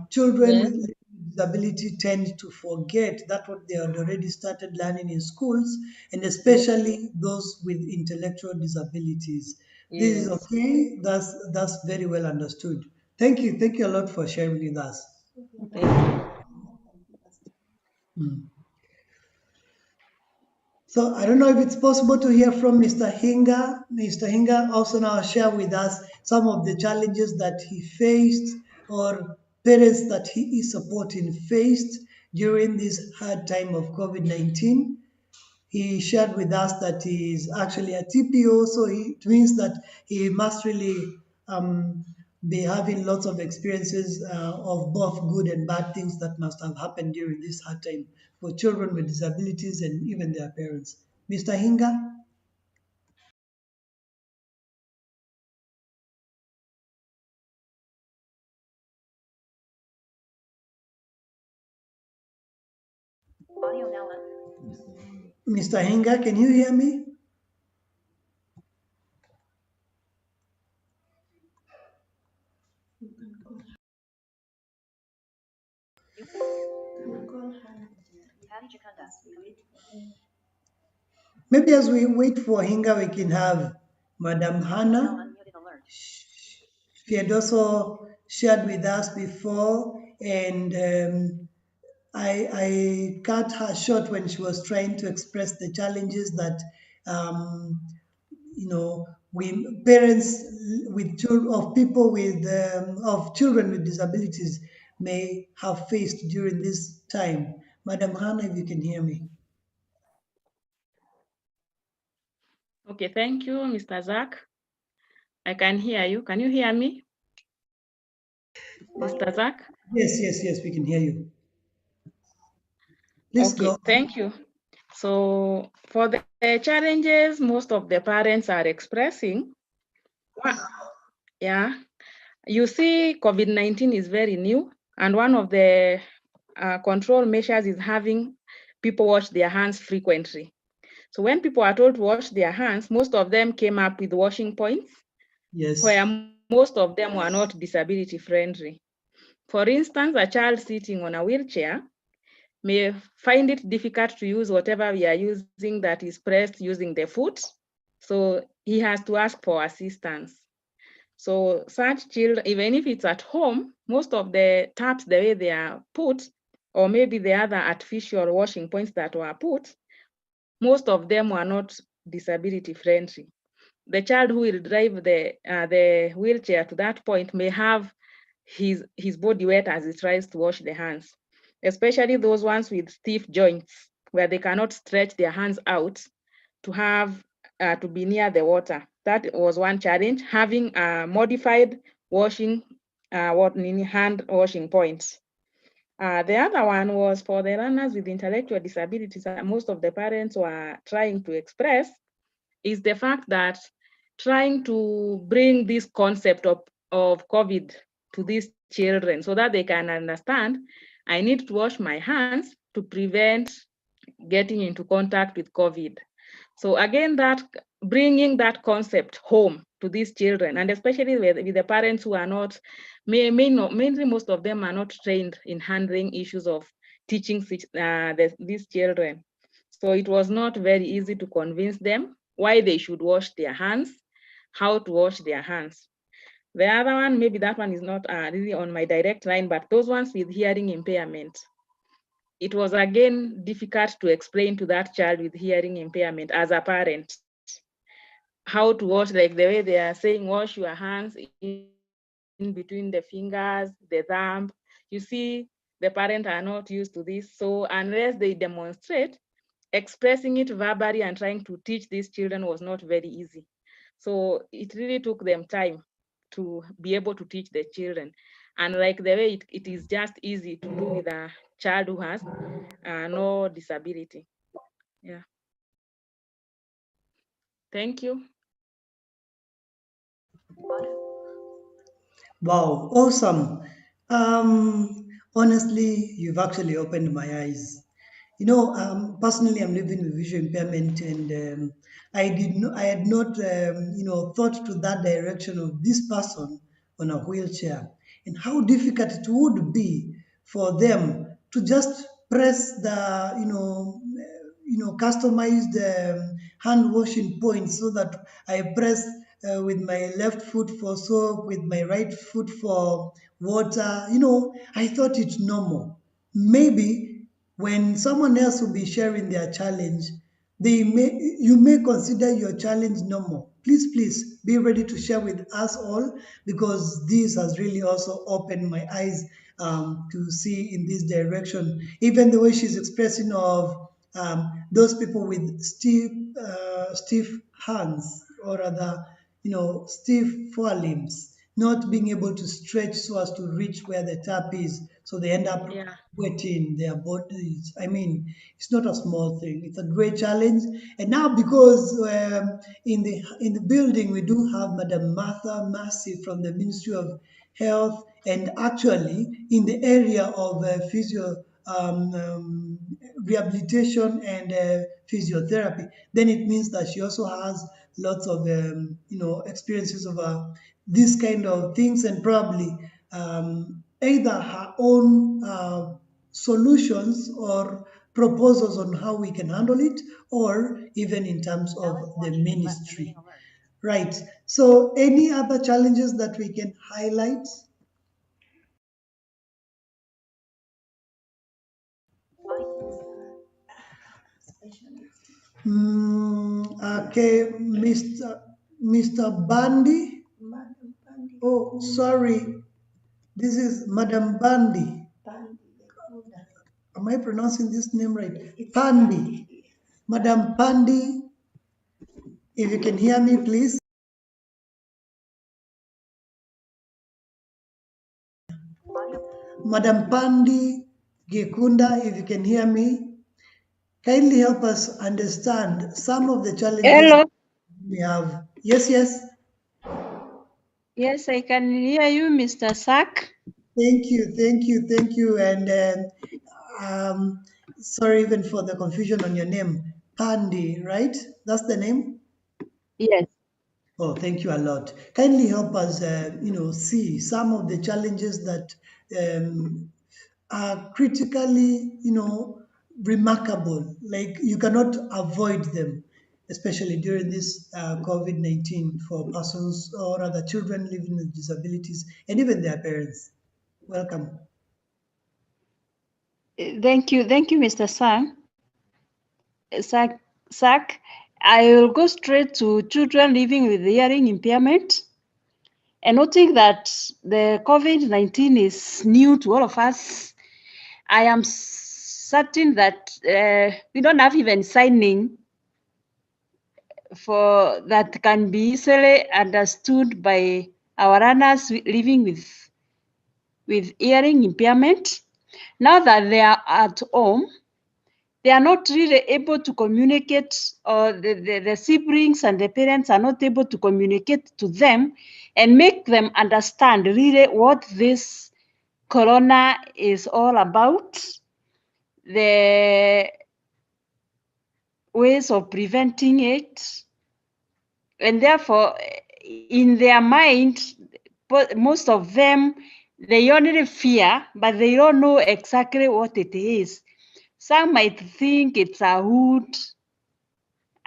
children with disability tend to forget that what they had already started learning in schools, and especially those with intellectual disabilities. This is okay. That's very well understood. Thank you. Thank you a lot for sharing with us. Thank you. So I don't know if it's possible to hear from Mr. Hinga. Mr. Hinga also now share with us some of the challenges that he faced, or parents that he is supporting faced during this hard time of COVID-19. He shared with us that he is actually a TPO, so it means that he must really be having lots of experiences of both good and bad things that must have happened during this hard time for children with disabilities and even their parents. Mr. Hinga? Audio now. Mr. Hinga, can you hear me? Maybe as we wait for Hinga, we can have Madam Hannah. She had also shared with us before, and I cut her short when she was trying to express the challenges that you know, we parents with children, of people with of children with disabilities may have faced during this time. Madam Hannah, if you can hear me. Okay, thank you, Mr. Zach. I can hear you. Can you hear me? Mr. Zach? Yes, yes, yes, we can hear you. Please Okay, go. thank you. So for the challenges most of the parents are expressing, yeah, you see COVID-19 is very new, and one of the control measures is having people wash their hands frequently. So when people are told to wash their hands, most of them came up with washing points, Yes. where most of them were not disability friendly. For instance, a child sitting on a wheelchair may find it difficult to use whatever we are using that is pressed using the foot. So he has to ask for assistance. So such children, even if it's at home, most of the taps, the way they are put, or maybe the other artificial washing points that were put, most of them were not disability friendly. The child who will drive the wheelchair to that point may have his body wet as he tries to wash the hands, especially those ones with stiff joints where they cannot stretch their hands out to have to be near the water. That was one challenge, having a modified washing hand washing points. The other one was for the learners with intellectual disabilities that most of the parents were trying to express is the fact that trying to bring this concept of COVID to these children so that they can understand, I need to wash my hands to prevent getting into contact with COVID. So again, that bringing that concept home to these children, and especially with the parents who are not, mainly most of them are not trained in handling issues of teaching these children. So it was not very easy to convince them why they should wash their hands, how to wash their hands. The other one, maybe that one is not really on my direct line, but those ones with hearing impairment. It was again difficult to explain to that child with hearing impairment as a parent how to wash, like the way they are saying, wash your hands in between the fingers, the thumb. You see, the parents are not used to this. So unless they demonstrate, expressing it verbally and trying to teach these children was not very easy. So it really took them time to be able to teach the children. And like the way it is just easy to do with a child who has no disability. Yeah. Thank you. Wow, awesome. Honestly, you've actually opened my eyes. You know, personally, I'm living with visual impairment, and I had not, thought to that direction of this person on a wheelchair, and how difficult it would be for them to just press the, customized hand washing points so that I press with my left foot for soap, with my right foot for water. I thought it's normal. Maybe when someone else will be sharing their challenge, you may consider your challenge normal. Please be ready to share with us all, because this has really also opened my eyes to see in this direction. Even the way she's expressing of those people with stiff hands, or rather, stiff forelimbs, not being able to stretch so as to reach where the tap is, so they end up wetting their bodies. I mean, it's not a small thing. It's a great challenge. And now, because in the building we do have Madam Martha Massey from the Ministry of Health, and actually in the area of physio rehabilitation and physiotherapy, then it means that she also has lots of experiences of these kind of things, and probably either her own solutions or proposals on how we can handle it, or even in terms of the ministry. Right. So any other challenges that we can highlight? Okay, Mr. Bandi. Oh, sorry. This is Madam Bandi. Am I pronouncing this name right? Pandi. Madam Pandi, if you can hear me, please. Madam Pandi Gekunda, if you can hear me, kindly help us understand some of the challenges Hello. we have. Yes. Yes, I can hear you, Mr. Sack. Thank you. And Sorry even for the confusion on your name. Pandi, right? That's the name? Yes. Oh, thank you a lot. Kindly help us, see some of the challenges that are critically, remarkable. Like you cannot avoid them, especially during this COVID-19 for persons or other children living with disabilities and even their parents. Welcome. Thank you, Mr. Sak. I will go straight to children living with hearing impairment. And noting that the COVID-19 is new to all of us, I am certain that we don't have even signing for that can be easily understood by our runners living with hearing impairment. Now that they are at home, they are not really able to communicate, or the siblings and the parents are not able to communicate to them and make them understand really what this corona is all about, the ways of preventing it. And therefore, in their mind, most of them, they only fear, but they don't know exactly what it is. Some might think it's a hood,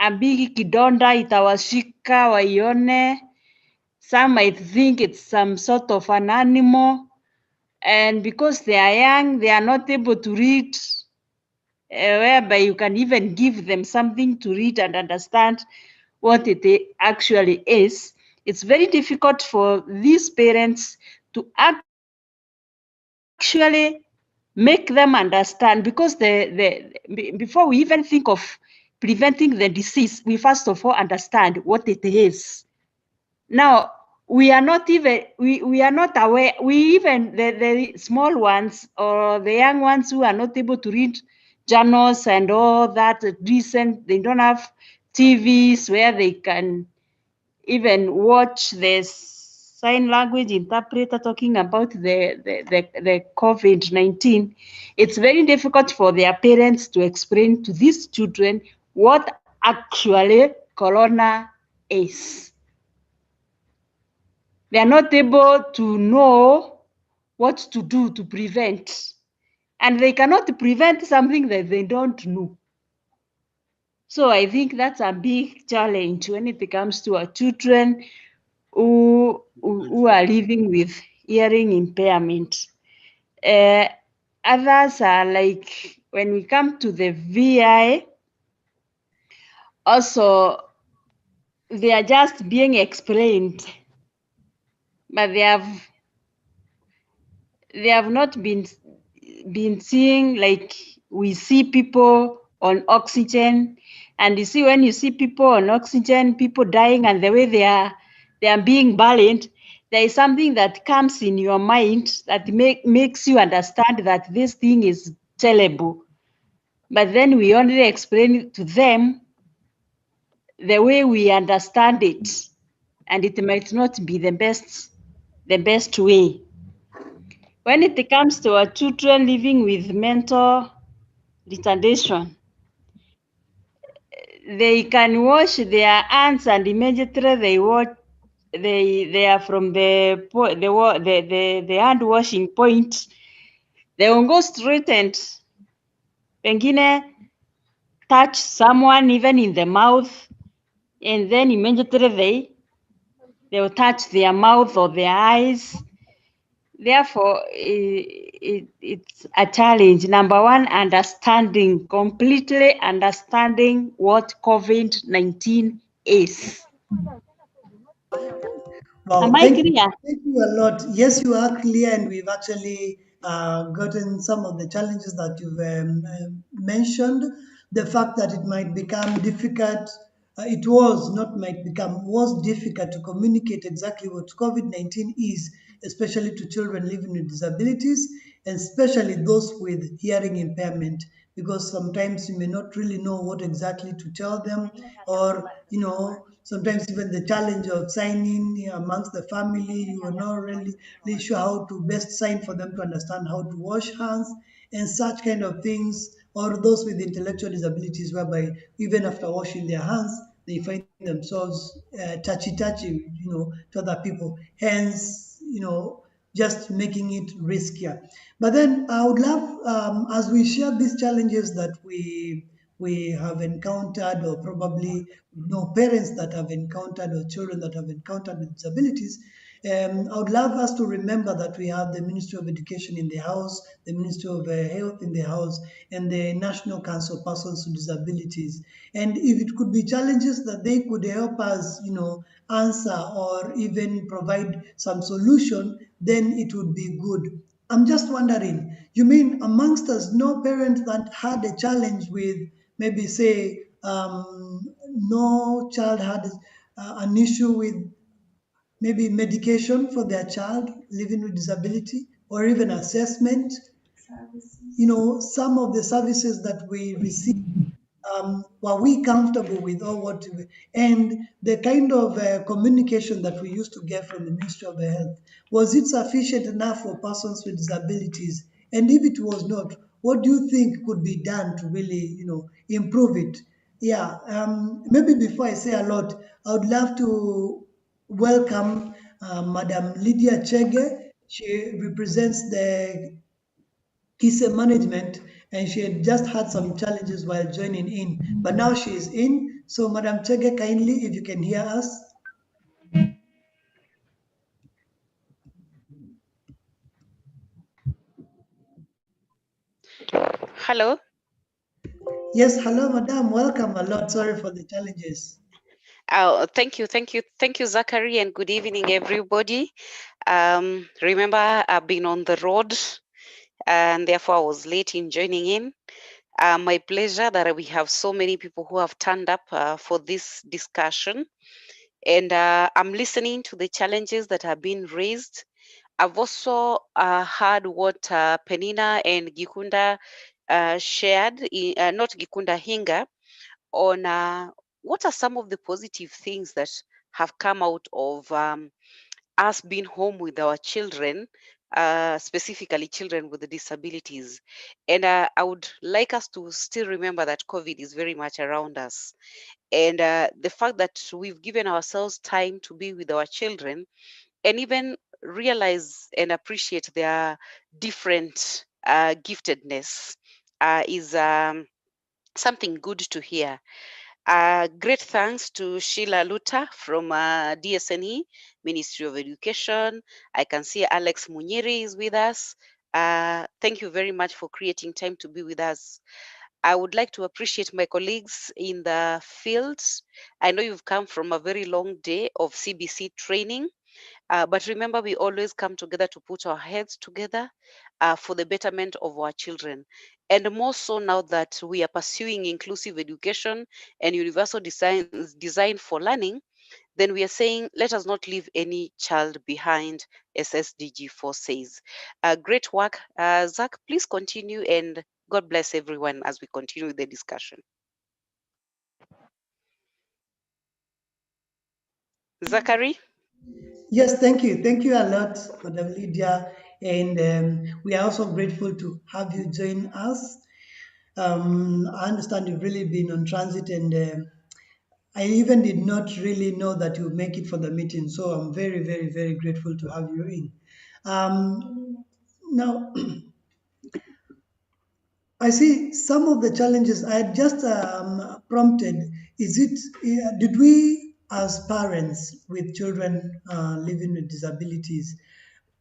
a big kidonda itawashika waione. Some might think it's some sort of an animal. And because they are young, they are not able to read, whereby you can even give them something to read and understand what it actually is. It's very difficult for these parents to actually make them understand, because before we even think of preventing the disease, we first of all understand what it is. Now, we are not even, we are not aware, the small ones or the young ones who are not able to read journals and all that they don't have TVs where they can even watch the sign language interpreter talking about the COVID-19. It's very difficult for their parents to explain to these children what actually corona is. They are not able to know what to do to prevent, and they cannot prevent something that they don't know. So I think that's a big challenge when it comes to our children who are living with hearing impairment. Others are like, when we come to the VI, also they are just being explained, but they have not been seeing, like we see people on oxygen, and you see, when you see people on oxygen, people dying, and the way they are being buried, there is something that comes in your mind that makes you understand that this thing is terrible. But then we only explain it to them the way we understand it, and it might not be the best way. When it comes to our children living with mental retardation, they can wash their hands, and immediately they are from the hand washing point, they will go straight and pengine touch someone even in the mouth, and then immediately they will touch their mouth or their eyes. Therefore, it's a challenge. Number one, completely understanding what COVID-19 is. Wow, Am I clear? thank you a lot. Yes, you are clear, and we've actually gotten some of the challenges that you've mentioned. The fact that it might become difficult, was difficult to communicate exactly what COVID-19 is, especially to children living with disabilities, and especially those with hearing impairment, because sometimes you may not really know what exactly to tell them, or sometimes even the challenge of signing amongst the family, you are not really sure how to best sign for them to understand how to wash hands and such kind of things. or those with intellectual disabilities, whereby even after washing their hands, they find themselves touchy, to other people. Hence, just making it riskier. But then I would love, as we share these challenges that we have encountered, or probably know parents that have encountered, or children that have encountered with disabilities, I would love us to remember that we have the Ministry of Education in the house, the Ministry of Health in the house, and the National Council of Persons with Disabilities. And if it could be challenges that they could help us, answer or even provide some solution, then it would be good. I'm just wondering, you mean amongst us, no parent that had a challenge with maybe say no child had an issue with maybe medication for their child living with disability, or even assessment? Some of the services that we receive, were we comfortable with, or what? And the kind of communication that we used to get from the Ministry of Health, was it sufficient enough for persons with disabilities? And if it was not, what do you think could be done to really, improve it? Yeah, maybe before I say a lot, I would love to welcome Madam Lydia Chege. She represents the KISE management, and she had just had some challenges while joining in, but now she is in. So, Madam Chege, kindly, if you can hear us. Hello. Yes, hello, Madam. Welcome a lot. Sorry for the challenges. Thank you, Zachary, and good evening, everybody. Remember, I've been on the road, and therefore I was late in joining in. My pleasure that we have so many people who have turned up for this discussion, and I'm listening to the challenges that have been raised. I've also heard what Penina and Gikunda shared, not Gikunda, Hinga, on what are some of the positive things that have come out of us being home with our children, specifically children with disabilities. And I would like us to still remember that COVID is very much around us. And the fact that we've given ourselves time to be with our children and even realize and appreciate their different giftedness is something good to hear. Great thanks to Sheila Luta from DSNE, Ministry of Education. I can see Alex Munyiri is with us. Thank you very much for creating time to be with us. I would like to appreciate my colleagues in the field. I know you've come from a very long day of CBC training. But remember, we always come together to put our heads together for the betterment of our children. And more so now that we are pursuing inclusive education and universal design for learning, then we are saying, let us not leave any child behind, as SDG 4 says. Great work. Zach, please continue, and God bless everyone as we continue the discussion. Zachary? Yes, thank you. Thank you a lot, Madam Lydia. And we are also grateful to have you join us. I understand you've really been on transit, and I even did not really know that you would make it for the meeting. So I'm very, very, very grateful to have you in. Now, I see some of the challenges I had just prompted. Did we as parents with children living with disabilities,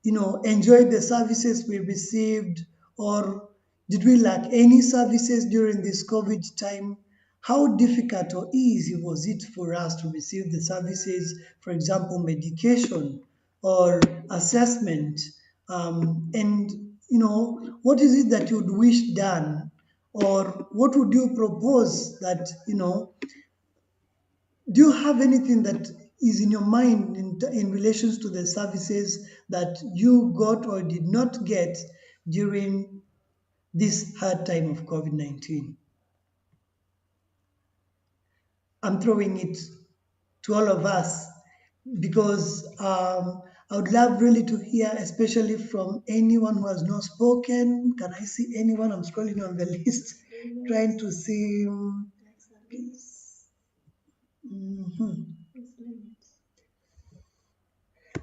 enjoy the services we received, or did we lack any services during this COVID time? How difficult or easy was it for us to receive the services, for example, medication or assessment? And, what is it that you'd wish done? Or what would you propose that, do you have anything that is in your mind in relations to the services that you got or did not get during this hard time of COVID-19? I'm throwing it to all of us because I would love really to hear, especially from anyone who has not spoken. Can I see anyone? I'm scrolling on the list. trying to see. Mhm.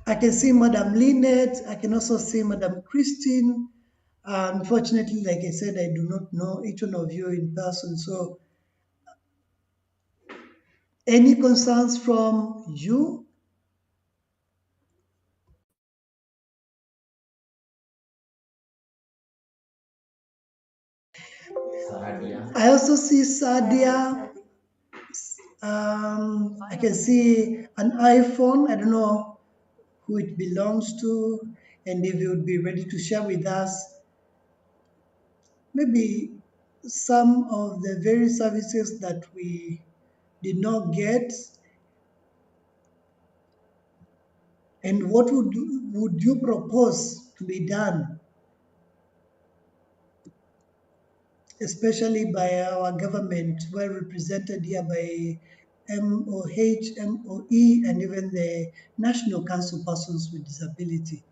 I can see Madam Lynette. I can also see Madam Christine. Unfortunately, like I said, I do not know each one of you in person. So, any concerns from you? I also see Sadia. I can see an iPhone. I don't know who it belongs to, and if you would be ready to share with us maybe some of the very services that we did not get, and what would you propose to be done, especially by our government, well represented here by MOH, MOE, and even the National Council Persons with Disability.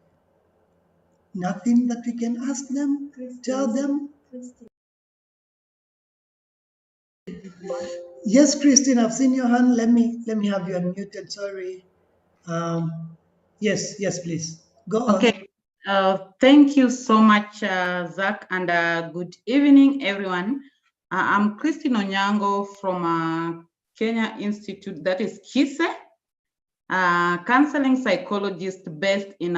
Nothing that we can ask them, tell them. Yes, Christine, I've seen your hand. Let me have you unmuted. Sorry. Yes, please. Go on. Okay. Thank you so much, Zach, and good evening, everyone. I'm Christine Onyango from Kenya Institute, that is KISE, counseling psychologist based in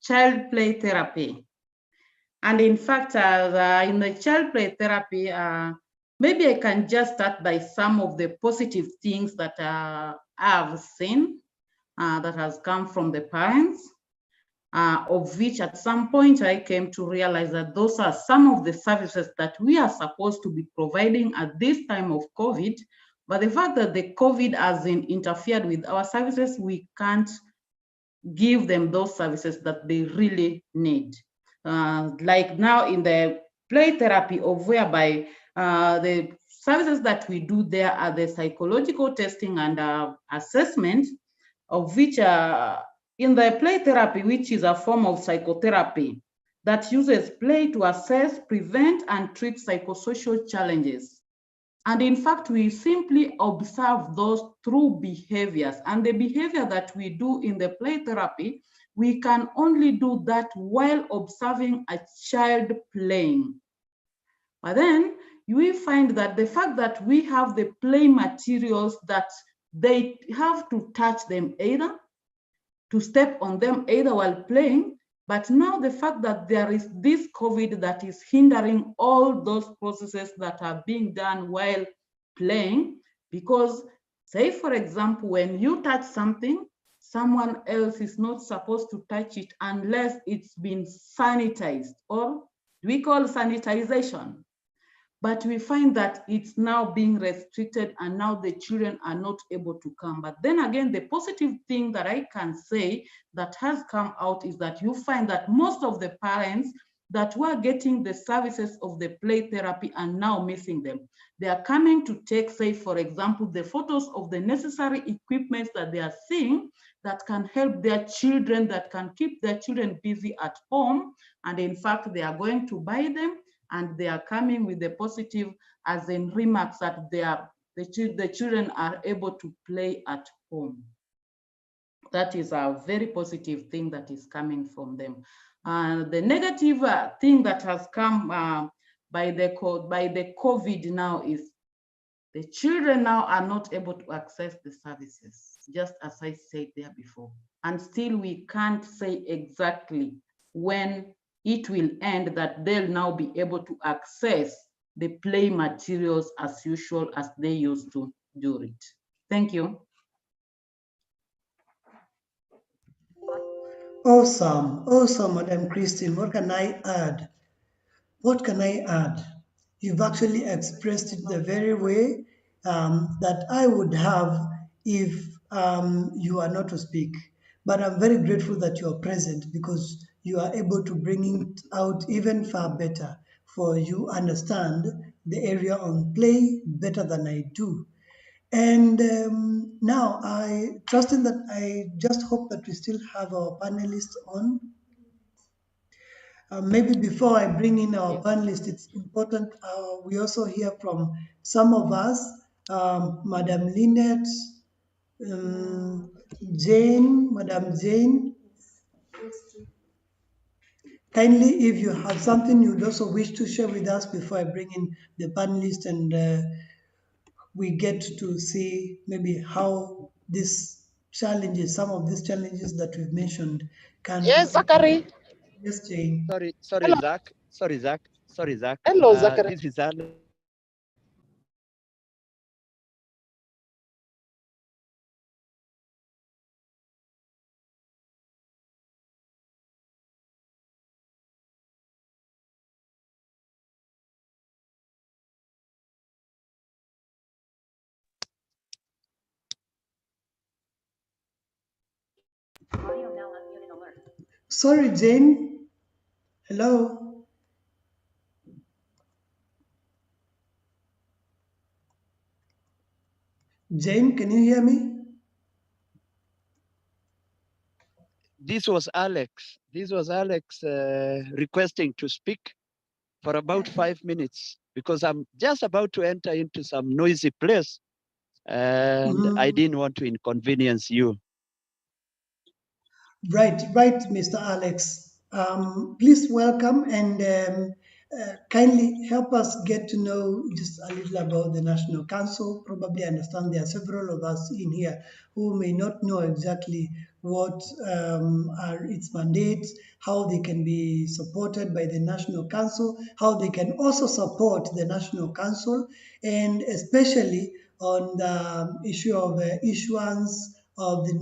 child play therapy. And in fact, in the child play therapy, maybe I can just start by some of the positive things that I've seen that has come from the parents. Of which at some point I came to realize that those are some of the services that we are supposed to be providing at this time of COVID. But the fact that the COVID has interfered with our services, we can't give them those services that they really need. Like now in the play therapy, of whereby the services that we do there are the psychological testing and assessment, of which in the play therapy, which is a form of psychotherapy that uses play to assess, prevent, and treat psychosocial challenges. And in fact, we simply observe those through behaviors. And the behavior that we do in the play therapy, we can only do that while observing a child playing. But then we find that the fact that we have the play materials that they have to touch them either, to step on them either while playing, but now the fact that there is this COVID that is hindering all those processes that are being done while playing, because say for example, when you touch something, someone else is not supposed to touch it unless it's been sanitized, or we call sanitization. But we find that it's now being restricted and now the children are not able to come. But then again, the positive thing that I can say that has come out is that you find that most of the parents that were getting the services of the play therapy are now missing them. They are coming to take, say, for example, the photos of the necessary equipment that they are seeing that can help their children, that can keep their children busy at home. And in fact, they are going to buy them, and they are coming with the positive, as in remarks that the children are able to play at home. That is a very positive thing that is coming from them. The negative thing that has come by the COVID now is the children now are not able to access the services, just as I said there before. And still we can't say exactly when it will end that they'll now be able to access the play materials as usual as they used to do it. Thank you. Awesome, Madam Christine. What can I add? You've actually expressed it the very way that I would have if you are not to speak. But I'm very grateful that you are present, because you are able to bring it out even far better, for you understand the area on play better than I do. And now I just hope that we still have our panelists on. Maybe before I bring in our panelists, it's important we also hear from some of us, Madam Lynette, Jane, Madam Jane. Kindly, if you have something you'd also wish to share with us before I bring in the panelists and we get to see maybe how these challenges, some of these challenges that we've mentioned can. Yes, Zachary. Yes, Jane. Sorry, Hello. Zach. Hello, Zachary. This is Alex. Audio now unmuted alert. Sorry, Jane. Hello. Jane, can you hear me? This was Alex. Requesting to speak for about 5 minutes because I'm just about to enter into some noisy place and I didn't want to inconvenience you. Right, Mr. Alex. Please welcome and kindly help us get to know just a little about the National Council. Probably understand there are several of us in here who may not know exactly what are its mandates, how they can be supported by the National Council, how they can also support the National Council, and especially on the issue of issuance of the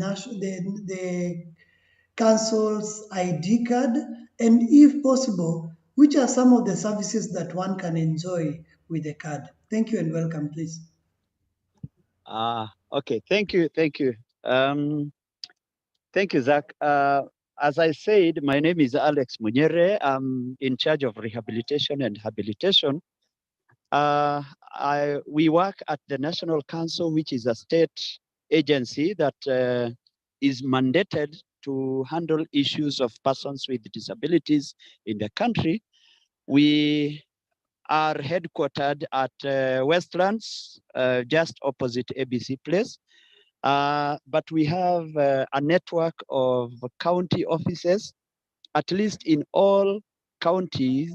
council's ID card, and if possible, which are some of the services that one can enjoy with the card? Thank you and welcome, please. Okay, thank you. Thank you, Zach. As I said, my name is Alex Munyere. I'm in charge of rehabilitation and habilitation. We work at the National Council, which is a state agency that is mandated to handle issues of persons with disabilities in the country. We are headquartered at Westlands, just opposite ABC Place. But we have a network of county offices, at least in all county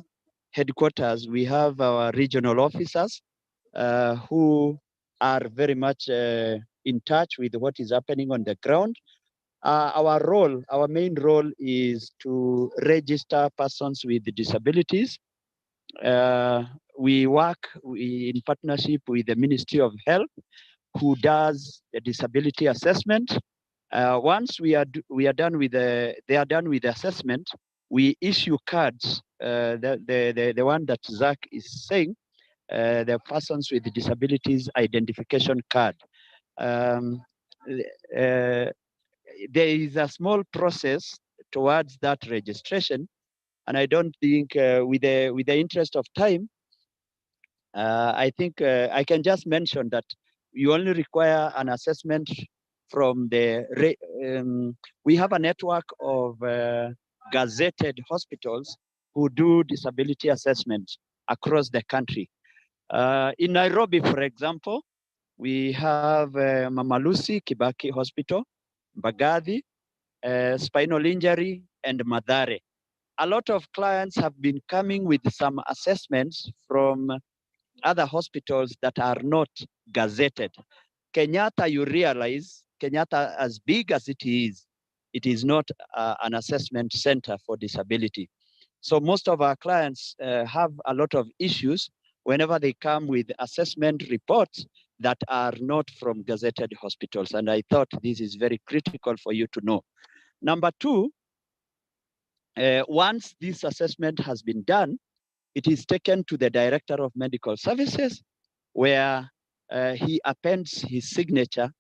headquarters. We have our regional officers who are very much in touch with what is happening on the ground. Our main role is to register persons with disabilities. We work in partnership with the Ministry of Health, who does a disability assessment. Once they are done with the assessment, we issue cards. The one that Zach is saying, the persons with disabilities identification card. There is a small process towards that registration, and I don't think, with the interest of time, I think I can just mention that you only require an assessment from we have a network of gazetted hospitals who do disability assessment across the country. In Nairobi, for example, we have Mama Lucy Kibaki Hospital, Mbagathi, spinal injury, and Mathare. A lot of clients have been coming with some assessments from other hospitals that are not gazetted. Kenyatta, you realize, Kenyatta, as big as it is not an assessment center for disability. So most of our clients have a lot of issues whenever they come with assessment reports that are not from gazetted hospitals. And I thought this is very critical for you to know. Number two, once this assessment has been done, it is taken to the Director of Medical Services, where he appends his signature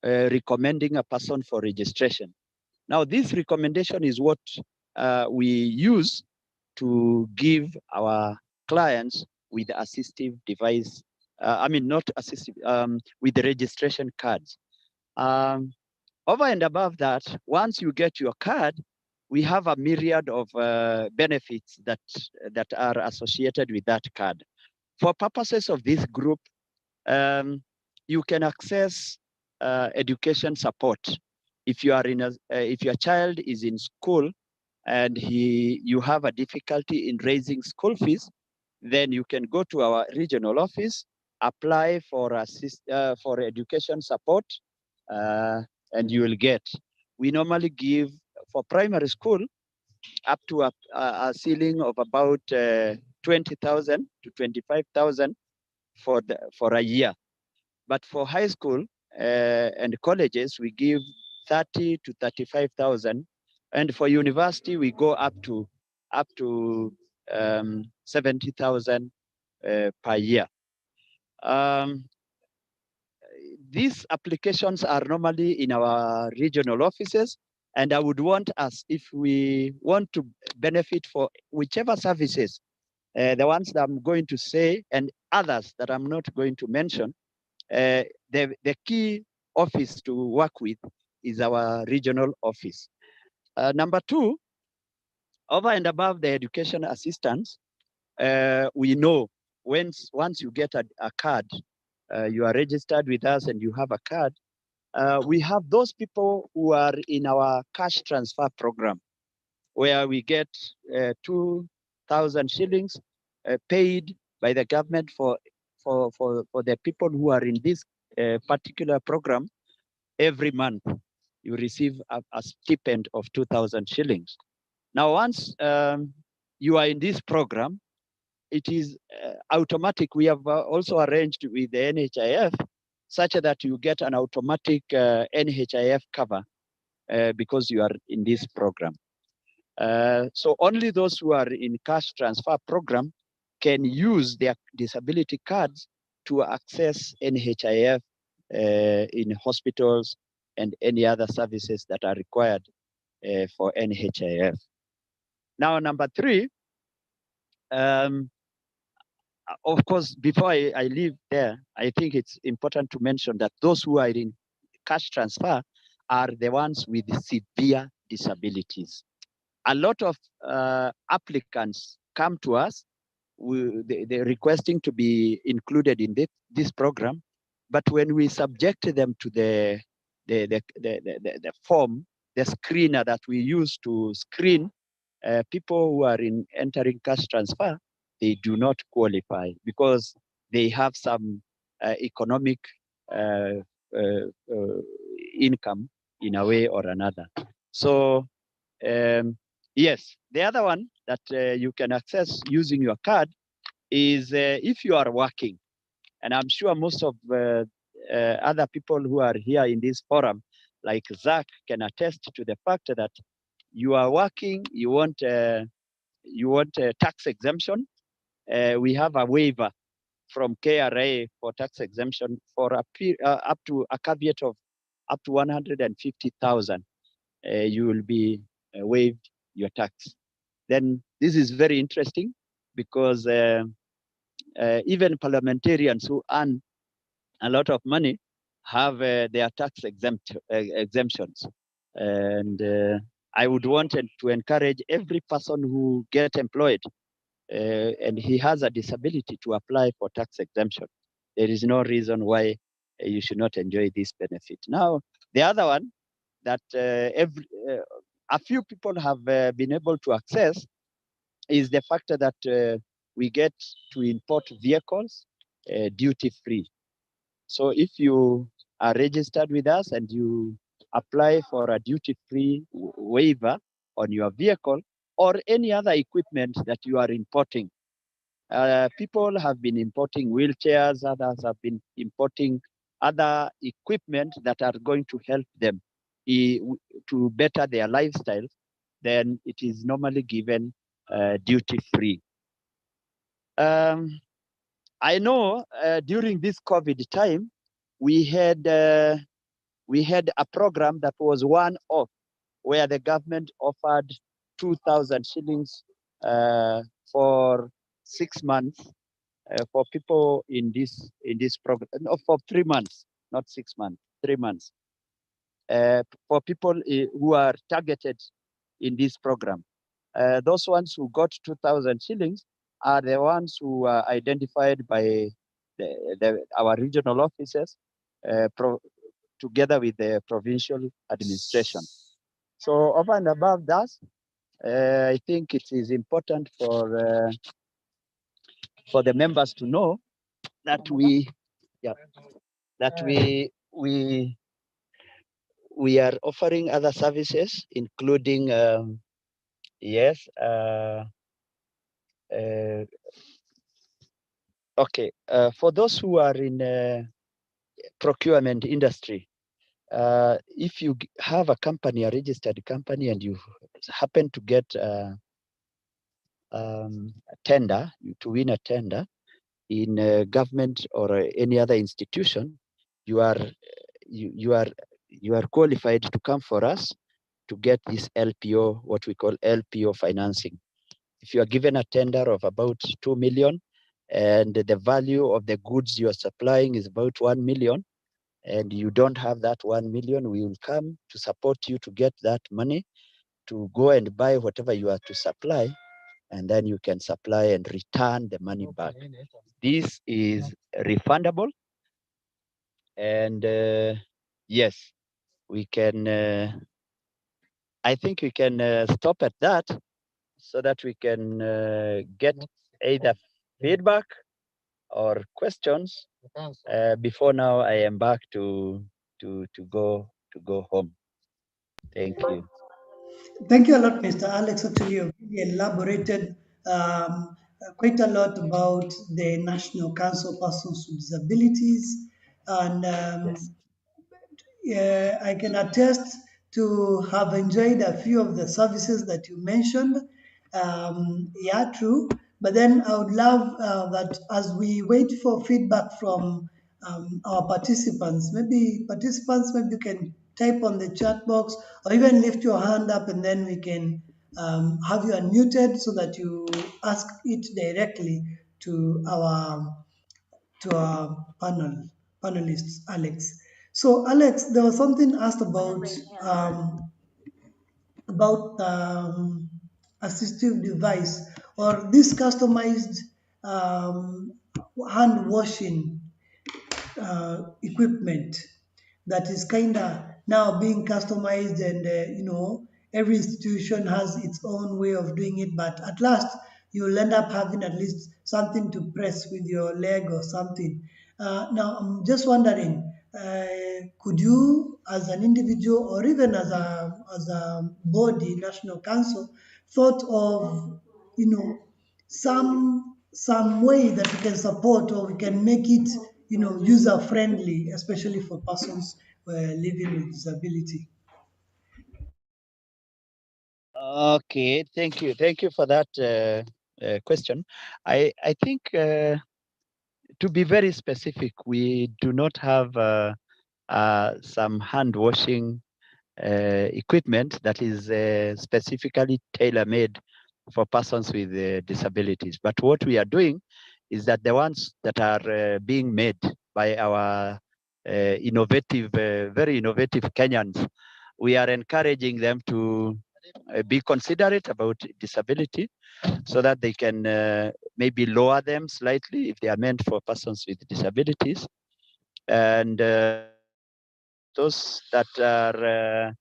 recommending a person for registration. Now, this recommendation is what we use to give our clients with assistive device, not assistive, with the registration cards. Over and above that, once you get your card, we have a myriad of benefits that are associated with that card. For purposes of this group, you can access education support. If you are if your child is in school and you have a difficulty in raising school fees, then you can go to our regional office, apply for education support, and you will get. We normally give for primary school up to a ceiling of about 20,000 to 25,000 for a year. But for high school and colleges, we give 30 to 35,000, and for university we go up to 70,000 per year. These applications are normally in our regional offices, and I would want us, if we want to benefit for whichever services, the ones that I'm going to say and others that I'm not going to mention, the key office to work with is our regional office. Number two, over and above the education assistance, we know once you get a card, you are registered with us and you have a card, we have those people who are in our cash transfer program, where we get 2,000 shillings paid by the government for the people who are in this particular program. Every month, you receive a stipend of 2,000 shillings. Now, once you are in this program, it is automatic. We have also arranged with the NHIF such that you get an automatic NHIF cover because you are in this program. So only those who are in cash transfer program can use their disability cards to access NHIF in hospitals and any other services that are required for NHIF. Now, number three, of course, before I leave there, I think it's important to mention that those who are in cash transfer are the ones with severe disabilities. A lot of applicants come to us, they're requesting to be included in this program, but when we subject them to the form, the screener that we use to screen people who are entering cash transfer, they do not qualify because they have some economic income in a way or another. So yes, the other one that you can access using your card is if you are working, and I'm sure most of other people who are here in this forum, like Zach, can attest to the fact that you are working, you want a tax exemption. We have a waiver from KRA for tax exemption for up to a caveat of up to 150,000. You will be waived your tax. Then this is very interesting because even parliamentarians who earn a lot of money have their tax exemptions. And I would want to encourage every person who gets employed and he has a disability to apply for tax exemption. There is no reason why you should not enjoy this benefit. Now, the other one that a few people have been able to access is the fact that we get to import vehicles duty-free. So if you are registered with us and you apply for a duty-free waiver on your vehicle or any other equipment that you are importing, people have been importing wheelchairs, others have been importing other equipment that are going to help them to better their lifestyle, then it is normally given duty-free. I know during this COVID time, we had a program that was one-off, where the government offered 2,000 shillings for 6 months for people in this program. No, for 3 months, not 6 months, 3 months. For people who are targeted in this program. Those ones who got 2,000 shillings are the ones who are identified by our regional officers together with the provincial administration. So over and above that, I think it is important for the members to know that we are offering other services, including for those who are in procurement industry. If you have a company, a registered company, and you happen to get a tender, to win a tender in government or any other institution, you are qualified to come for us to get this LPO, what we call LPO financing. If you are given a tender of about 2 million and the value of the goods you are supplying is about 1 million, and you don't have that 1 million, we will come to support you to get that money to go and buy whatever you are to supply, and then you can supply and return the money back. This is refundable, and yes, we can, I think we can stop at that so that we can get either feedback or questions before now I am back to go home. Thank you. Thank you a lot, Mr. Alex. Actually, you really elaborated quite a lot about the National Council of Persons with Disabilities. And I can attest to have enjoyed a few of the services that you mentioned. Yeah, true. But then I would love that as we wait for feedback from our participants, maybe you can type on the chat box or even lift your hand up, and then we can have you unmuted so that you ask it directly to our panelists, Alex. So, Alex, there was something asked about assistive device or this customized hand washing equipment that is kind of now being customized, and every institution has its own way of doing it, but at last you'll end up having at least something to press with your leg or something. Now I'm just wondering, could you as an individual or even as a body, national council, thought of some way that we can support or we can make it user friendly, especially for persons living with disability? Okay, thank you for that question. I think to be very specific, we do not have some hand washing equipment that is specifically tailor-made for persons with disabilities. But what we are doing is that the ones that are being made by our innovative, very innovative Kenyans, we are encouraging them to be considerate about disability so that they can maybe lower them slightly if they are meant for persons with disabilities. And those that are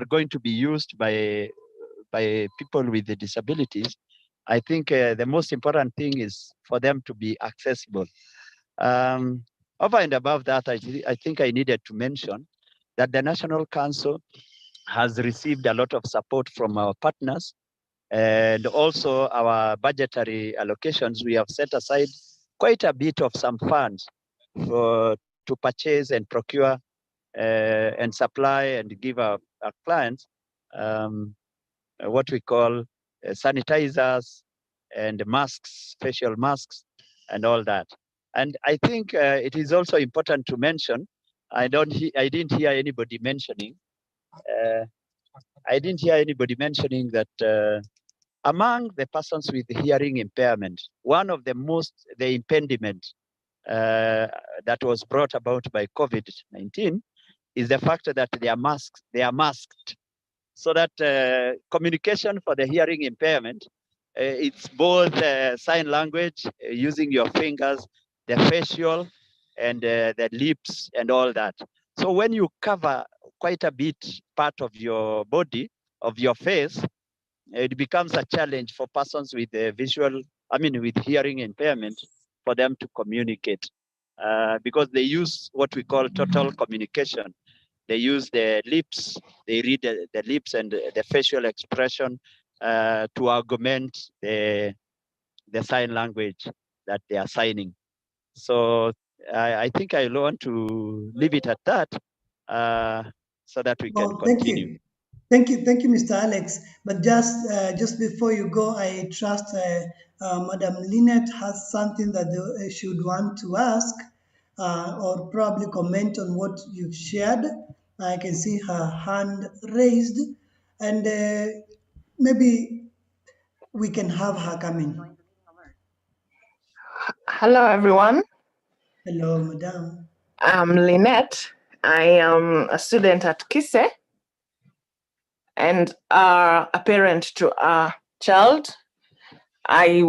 going to be used by people with the disabilities, I think the most important thing is for them to be accessible. Over and above that, I think I needed to mention that the National Council has received a lot of support from our partners, and also our budgetary allocations. We have set aside quite a bit of some funds to purchase and procure and supply and give our clients what we call sanitizers and masks, facial masks, and all that. And I think it is also important to mention, I didn't hear anybody mentioning that among the persons with hearing impairment, one of the impediment that was brought about by COVID-19 is the fact that they are masked so that communication for the hearing impairment, it's both sign language, using your fingers, the facial, and the lips and all that. So when you cover quite a bit part of your body, of your face, it becomes a challenge for persons with with hearing impairment, for them to communicate, because they use what we call total communication. They use the lips, they read the lips and the facial expression to augment the sign language that they are signing. So I think I want to leave it at that, so that we can Oh, continue. thank you, Mr. Alex. But just before you go, I trust Madam Lynette has something that she would want to ask, or probably comment on what you've shared. I can see her hand raised, and maybe we can have her come in. Hello, everyone. Hello, Madam. I'm Lynette. I am a student at KISE and a parent to a child. I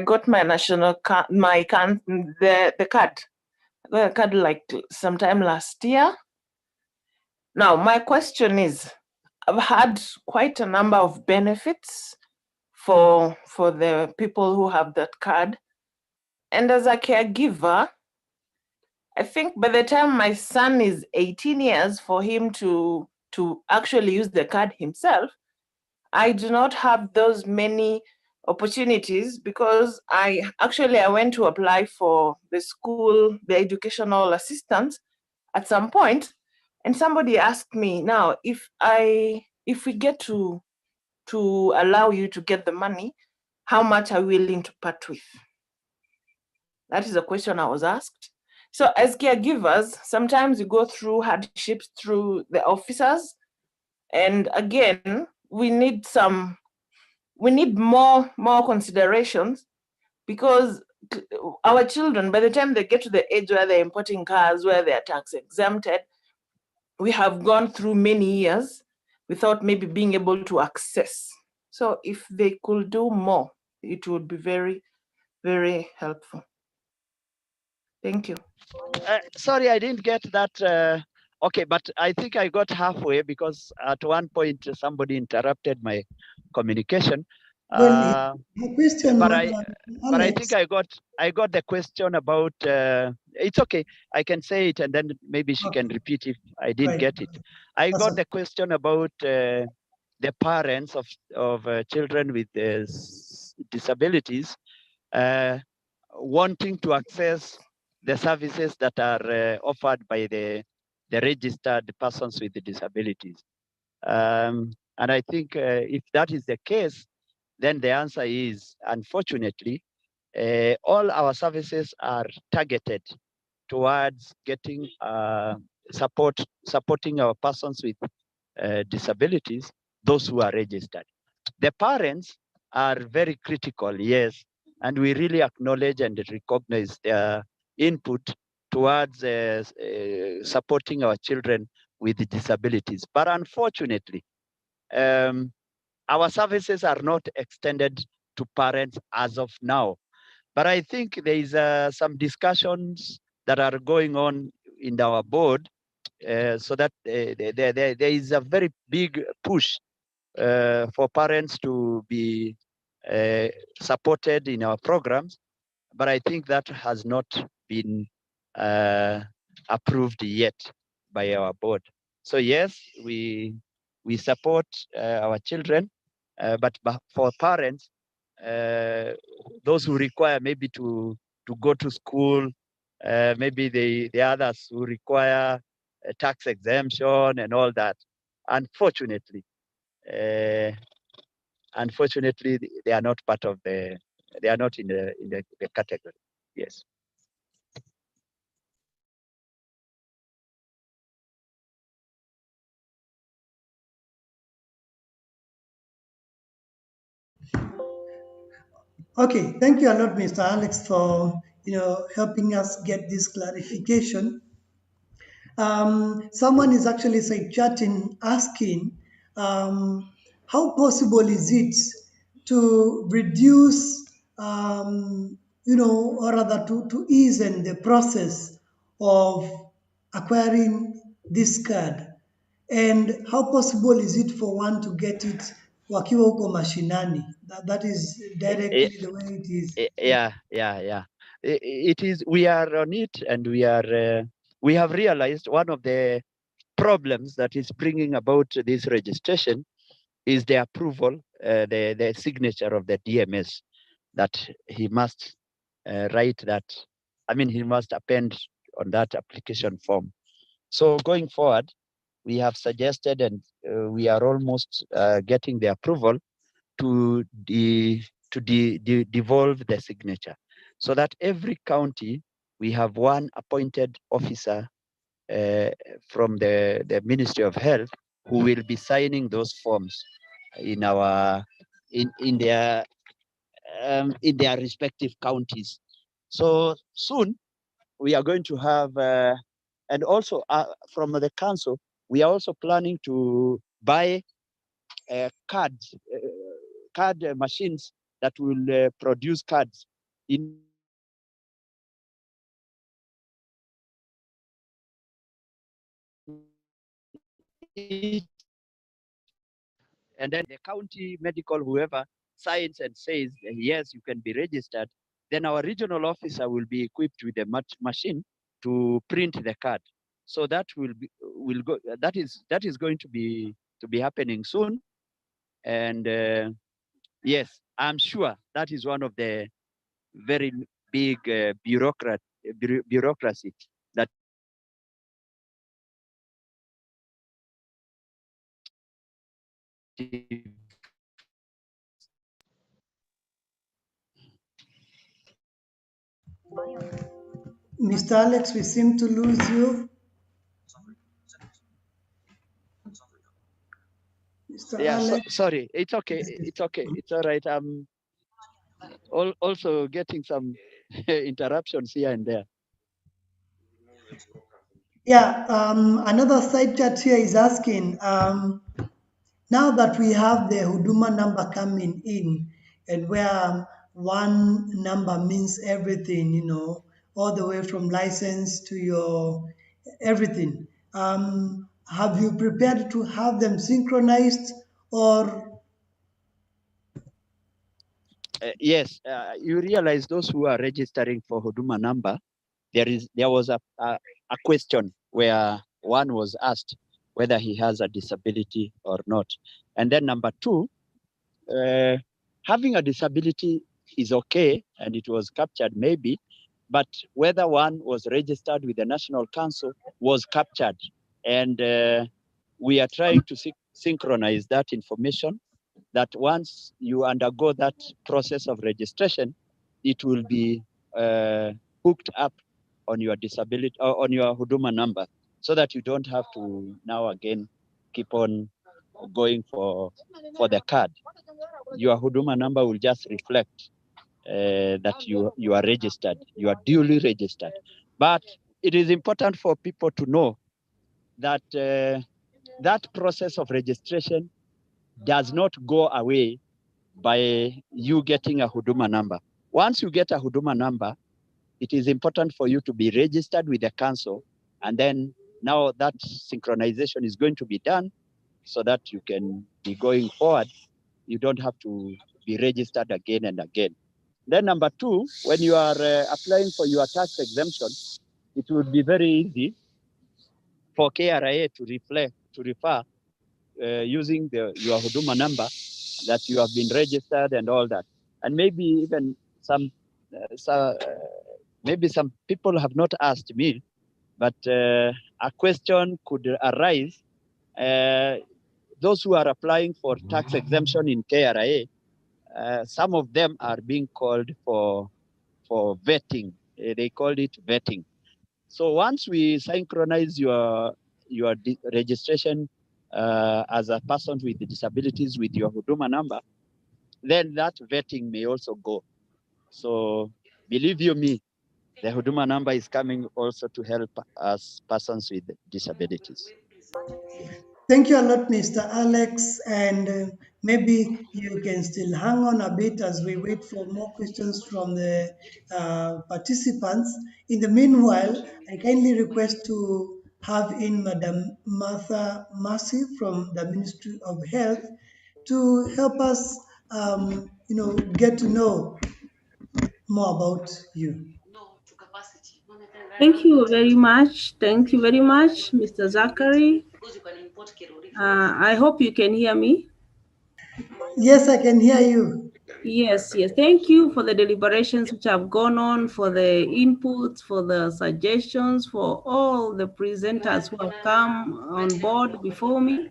got my national card, the card. I got a card like sometime last year. Now, my question is, I've had quite a number of benefits for the people who have that card. And as a caregiver, I think by the time my son is 18 years, for him to actually use the card himself, I do not have those many opportunities, because I went to apply for the school, the educational assistance at some point, and somebody asked me, now, if we get to allow you to get the money, how much are you willing to part with? That is a question I was asked. So as caregivers, sometimes you go through hardships through the officers. And again, we need more considerations, because our children, by the time they get to the age where they're importing cars, where they're tax exempted, we have gone through many years without maybe being able to access. So if they could do more, it would be very, very helpful. Thank you. Sorry, I didn't get that. Okay, but I think I got halfway, because at one point somebody interrupted my communication. Well, the question, But I think I got the question about. It's okay. I can say it, and then maybe she can repeat if I didn't get it. I got the question about the parents of children with disabilities wanting to access the services that are offered by the registered persons with disabilities. And I think if that is the case, then the answer is, unfortunately, all our services are targeted towards getting supporting our persons with disabilities, those who are registered. The parents are very critical, yes, and we really acknowledge and recognize their input towards supporting our children with disabilities. But unfortunately, our services are not extended to parents as of now. But I think there is some discussions that are going on in our board, so that there is a very big push for parents to be supported in our programs. But I think that has not been approved yet by our board. So yes, we support our children, but for parents, those who require maybe to go to school, maybe the others who require a tax exemption and all that, unfortunately, they are not part of they are not in the category. Yes. Okay, thank you a lot, Mr. Alex, for helping us get this clarification. Someone is actually chatting, asking how possible is it to reduce, or rather to ease in the process of acquiring this card? And how possible is it for one to get it wakiwa huko mashinani? That is directly the way it is. Yeah. It is. We are on it, and we are. We have realized one of the problems that is bringing about this registration is the approval, the signature of the DMS, that he must write that. I mean, he must append on that application form. So going forward, we have suggested, and we are almost getting the approval to devolve the signature, so that every county we have one appointed officer from the Ministry of Health who will be signing those forms in our in their respective counties. So soon we are going to have, and also from the council, we are also planning to buy cards, card machines that will produce cards in each, and then the county medical, whoever signs and says yes, you can be registered, then our regional officer will be equipped with a machine to print the card. So that will go. That is going to be happening soon, and yes, I'm sure that is one of the very big bureaucracy that Mr. Alex, we seem to lose you. Mr. yeah, Alex. sorry, it's okay, it's okay, it's all right. I'm also getting some interruptions here and there. Yeah, another side chat here is asking, now that we have the Huduma number coming in, and where one number means everything, all the way from license to your everything, have you prepared to have them synchronized, or? Yes, you realize those who are registering for Huduma number, there was a question where one was asked whether he has a disability or not. And then number two, having a disability is okay, and it was captured maybe, but whether one was registered with the National Council was captured. And we are trying to synchronize that information, that once you undergo that process of registration, it will be hooked up on your disability or on your Huduma number, so that you don't have to now again keep on going for the card. Your Huduma number will just reflect that you are registered, you are duly registered. But it is important for people to know that that process of registration does not go away by you getting a Huduma number. Once you get a Huduma number, it is important for you to be registered with the council, and then now that synchronization is going to be done so that you can be going forward. You don't have to be registered again and again. Then number two, when you are applying for your tax exemption, it would be very easy for KRA to refer using your Huduma number that you have been registered and all that. And maybe even maybe some people have not asked me, but a question could arise. Those who are applying for tax exemption in KRA, some of them are being called for vetting. They called it vetting. So once we synchronize your registration as a person with disabilities with your Huduma number, then that vetting may also go. So believe you me, the Huduma number is coming also to help us persons with disabilities. Thank you a lot, Mr. Alex, and maybe you can still hang on a bit as we wait for more questions from the participants. In the meanwhile, I kindly request to have in Madam Martha Massey from the Ministry of Health to help us, get to know more about you. Thank you very much. Thank you very much, Mr. Zachary. I hope you can hear me. Yes, I can hear you. Yes, yes. Thank you for the deliberations which have gone on, for the inputs, for the suggestions, for all the presenters who have come on board before me.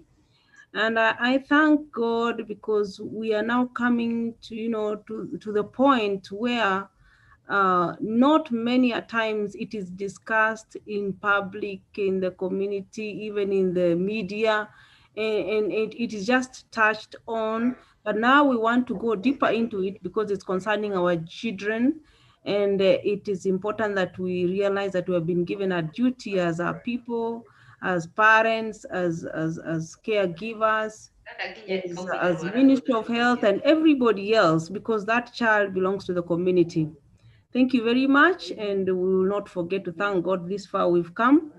And I thank God because we are now coming to, to the point where not many a times it is discussed in public, in the community, even in the media, and it is just touched on. But now we want to go deeper into it because it's concerning our children. And it is important that we realize that we have been given a duty as our people, as parents, as caregivers, as Ministry of Health and everybody else, because that child belongs to the community. Thank you very much, and we will not forget to thank God this far we've come.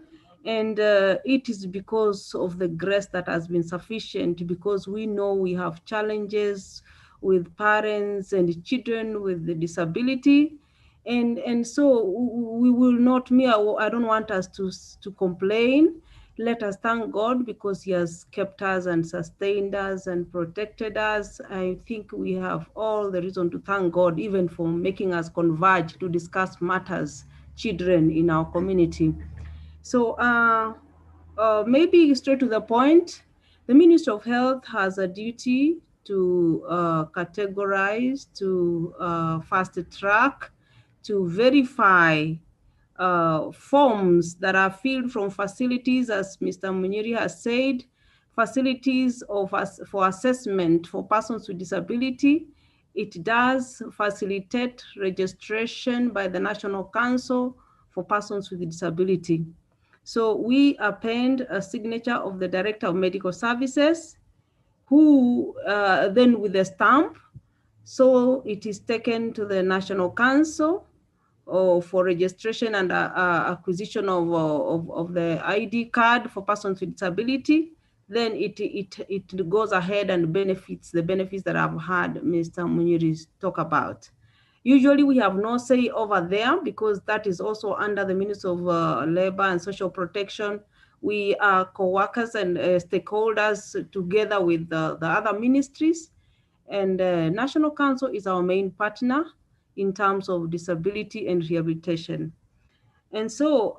And it is because of the grace that has been sufficient, because we know we have challenges with parents and children with the disability. And so we will not, I don't want us to complain. Let us thank God because He has kept us and sustained us and protected us. I think we have all the reason to thank God, even for making us converge to discuss matters, children in our community. So maybe straight to the point, the Ministry of Health has a duty to categorize, to fast track, to verify forms that are filled from facilities, as Mr. Munyiri has said, facilities for assessment for persons with disability. It does facilitate registration by the National Council for persons with disability. So we append a signature of the Director of Medical Services, who then with a stamp, so it is taken to the National Council for registration and acquisition of the ID card for persons with disability. Then it goes ahead and benefits the benefits that I've had Mr. Munyiri talk about. Usually we have no say over there because that is also under the Ministry of Labor and Social Protection. We are co-workers and stakeholders together with the other ministries. And National Council is our main partner in terms of disability and rehabilitation. And so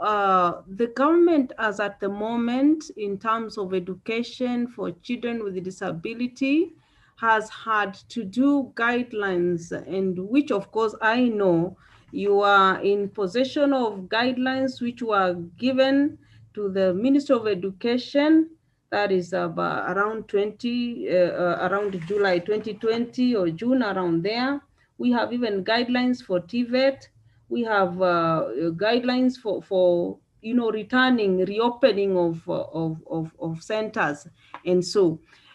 the government, as at the moment, in terms of education for children with disability, has had to do guidelines, and which of course I know you are in possession of guidelines which were given to the Ministry of Education. That is around around July 2020 or June, around there. We have even guidelines for TVET. We have guidelines for reopening of centers,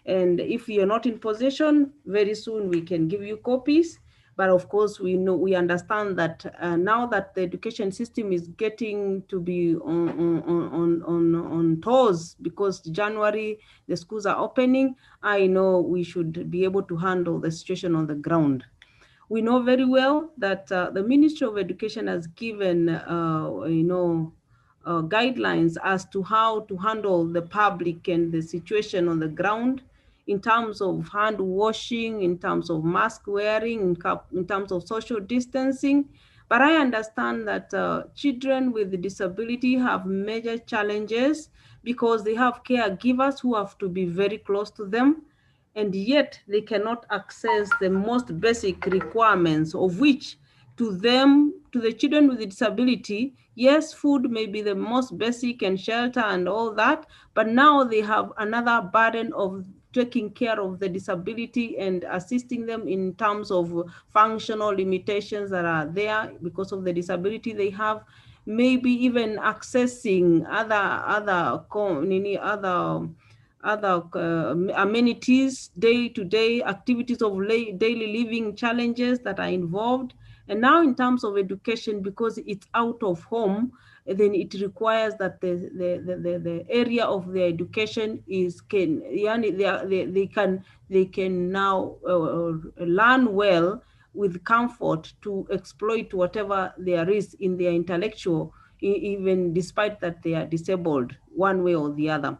and if you're not in possession, very soon we can give you copies. But of course, we understand that now that the education system is getting to be on toes, because January the schools are opening, I know we should be able to handle the situation on the ground. We know very well that the Ministry of Education has given, guidelines as to how to handle the public and the situation on the ground in terms of hand washing, in terms of mask wearing, in terms of social distancing. But I understand that children with disability have major challenges because they have caregivers who have to be very close to them, and yet they cannot access the most basic requirements, of which to the children with disability, yes, food may be the most basic and shelter and all that, but now they have another burden of taking care of the disability and assisting them in terms of functional limitations that are there because of the disability they have, maybe even accessing other amenities, day-to-day activities of daily living challenges that are involved. And now in terms of education, because it's out of home, then it requires that the area of the education is they can now learn well with comfort to exploit whatever there is in their intellectual, even despite that they are disabled one way or the other.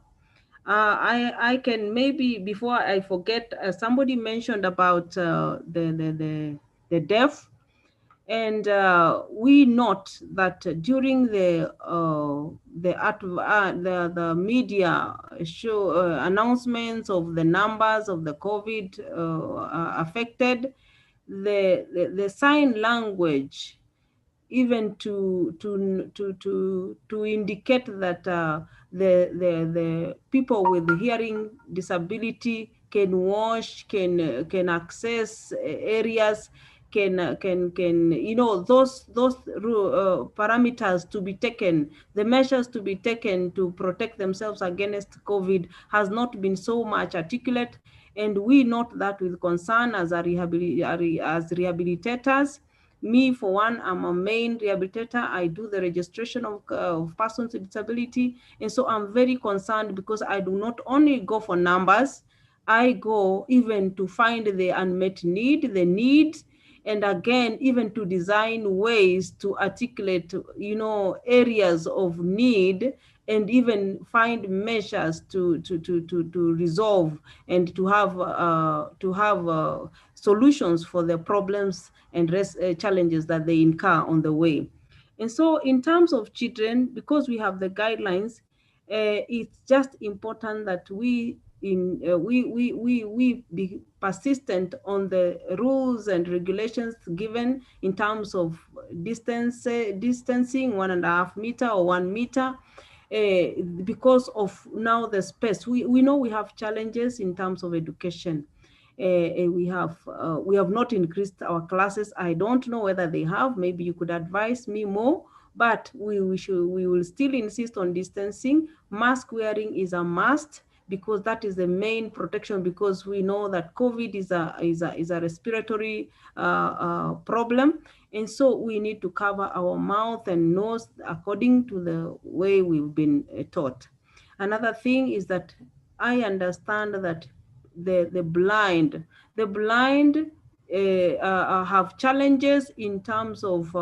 I can maybe, before I forget, somebody mentioned about the deaf, and we note that during the media show announcements of the numbers of the COVID affected, the sign language, even to indicate that the people with hearing disability can watch, can access areas, can those parameters to be taken, the measures to be taken to protect themselves against COVID has not been so much articulate, and we note that with concern as rehabilitators. Me, for one, I'm a main rehabilitator. I do the registration of persons with disability. And so I'm very concerned because I do not only go for numbers, I go even to find the unmet need, the needs, and again, even to design ways to articulate, areas of need, and even find measures to resolve and to have solutions for the problems and challenges that they incur on the way. And so in terms of children, because we have the guidelines, it's just important that we be persistent on the rules and regulations given in terms of distancing 1.5 meters or 1 meter. Because of now the space, we know we have challenges in terms of education. We have not increased our classes. I don't know whether they have. Maybe you could advise me more. But we will still insist on distancing. Mask wearing is a must, because that is the main protection. Because we know that COVID is a respiratory problem, and so we need to cover our mouth and nose according to the way we've been taught. Another thing is that I understand that the blind have challenges in terms of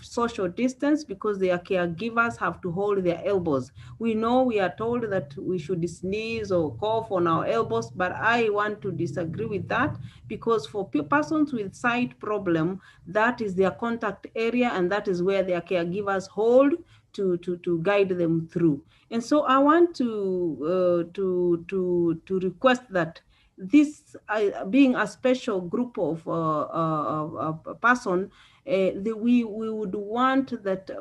social distance, because their caregivers have to hold their elbows. We know we are told that we should sneeze or cough on our elbows, but I want to disagree with that, because for persons with sight problem, that is their contact area, and that is where their caregivers hold to guide them through. And so I want to request that this being a special group of person, we would want that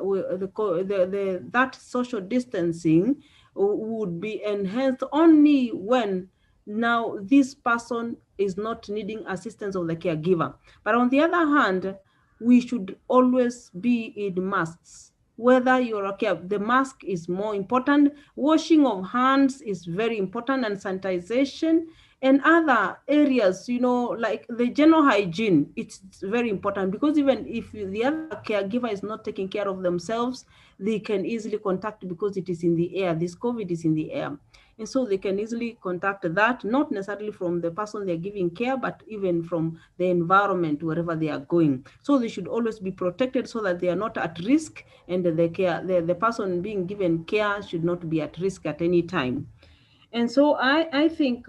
that social distancing would be enhanced only when now this person is not needing assistance of the caregiver. But on the other hand, we should always be in masks. Whether you're okay, the mask is more important. Washing of hands is very important, and sanitization and other areas, like the general hygiene, it's very important, because even if the other caregiver is not taking care of themselves, they can easily contact, because it is in the air. This COVID is in the air. And so they can easily contact that, not necessarily from the person they're giving care, but even from the environment, wherever they are going. So they should always be protected so that they are not at risk, and the person being given care should not be at risk at any time. And so I think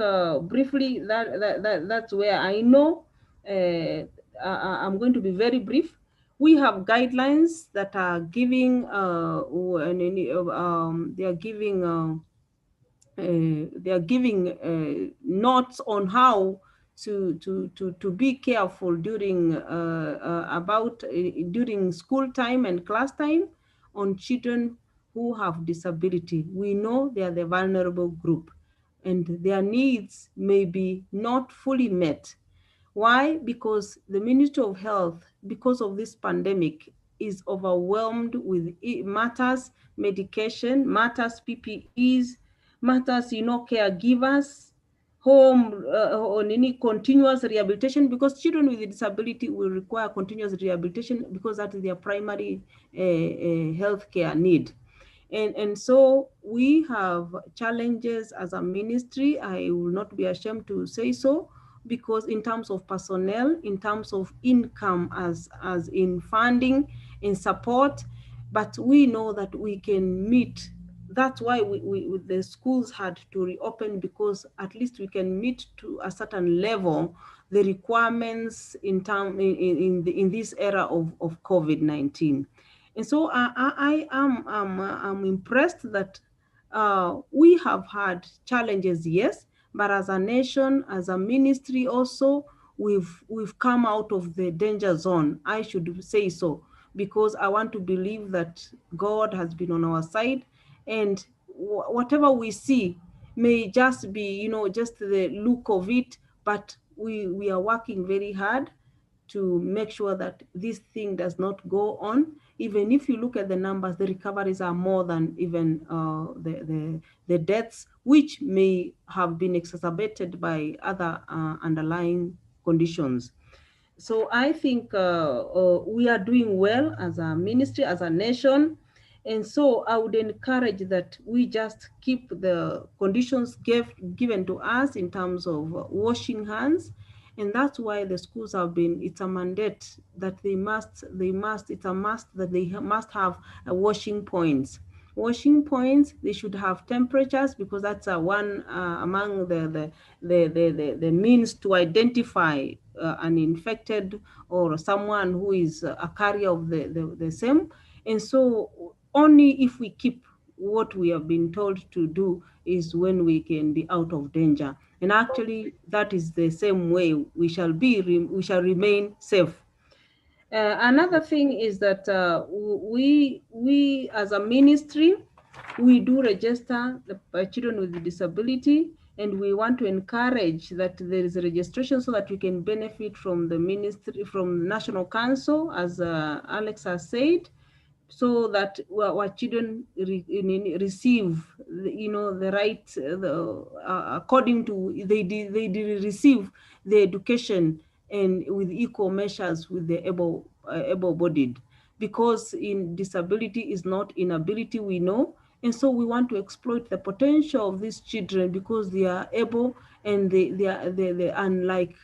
briefly that's where I know I'm going to be very brief. We have guidelines that are giving they are giving notes on how to be careful during during school time and class time on children who have disability. We know they are the vulnerable group, and their needs may be not fully met. Why? Because the Ministry of Health, because of this pandemic, is overwhelmed with matters medication, matters PPEs, matters, caregivers, home on any continuous rehabilitation, because children with disability will require continuous rehabilitation because that is their primary healthcare need. And so we have challenges as a ministry. I will not be ashamed to say so, because in terms of personnel, in terms of income, as in funding, in support, but we know that we can meet. That's why the schools had to reopen, because at least we can meet to a certain level the requirements in this era of COVID-19. And so I am impressed that we have had challenges, yes, but as a nation, as a ministry also, we've come out of the danger zone. I should say so, because I want to believe that God has been on our side, and whatever we see may just be, just the look of it, but we are working very hard to make sure that this thing does not go on. Even if you look at the numbers, the recoveries are more than even the deaths, which may have been exacerbated by other underlying conditions. So I think we are doing well as a ministry, as a nation. And so I would encourage that we just keep the conditions given to us in terms of washing hands. And that's why the schools have been, it's a mandate that it's a must that they must have washing points. Washing points, they should have temperatures, because that's one among the means to identify an infected or someone who is a carrier of the same. And so only if we keep what we have been told to do is when we can be out of danger. And actually, that is the same way we shall remain safe. Another thing is that we as a ministry, we do register the children with disability, and we want to encourage that there is a registration so that we can benefit from the ministry, from National Council, as Alex has said, so that our children receive, the right, according to, they receive the education and with equal measures with the able-bodied, because in disability is not inability, we know. And so we want to exploit the potential of these children because they are able, and they unlike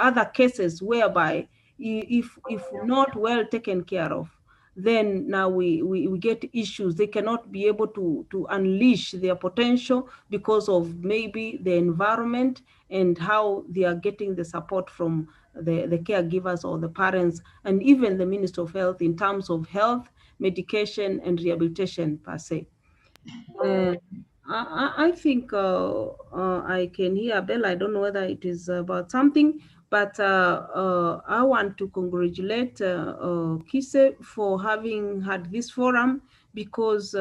other cases whereby if not well taken care of, then now we get issues. They cannot be able to unleash their potential because of maybe the environment and how they are getting the support from the caregivers or the parents, and even the Ministry of Health in terms of health, medication, and rehabilitation per se. I think I can hear Bella. I don't know whether it is about something, but I want to congratulate KISE for having had this forum, because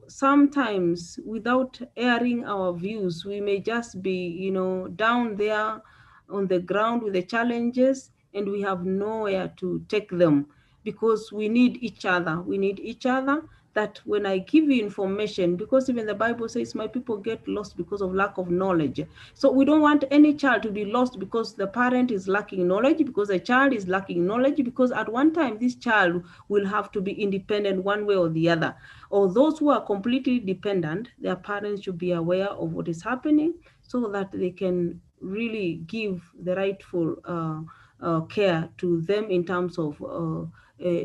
sometimes without airing our views, we may just be, down there on the ground with the challenges, and we have nowhere to take them, because we need each other. We need each other. That when I give you information, because even the Bible says my people get lost because of lack of knowledge. So we don't want any child to be lost because the parent is lacking knowledge, because the child is lacking knowledge, because at one time this child will have to be independent one way or the other. Or those who are completely dependent, their parents should be aware of what is happening so that they can really give the rightful care to them in terms of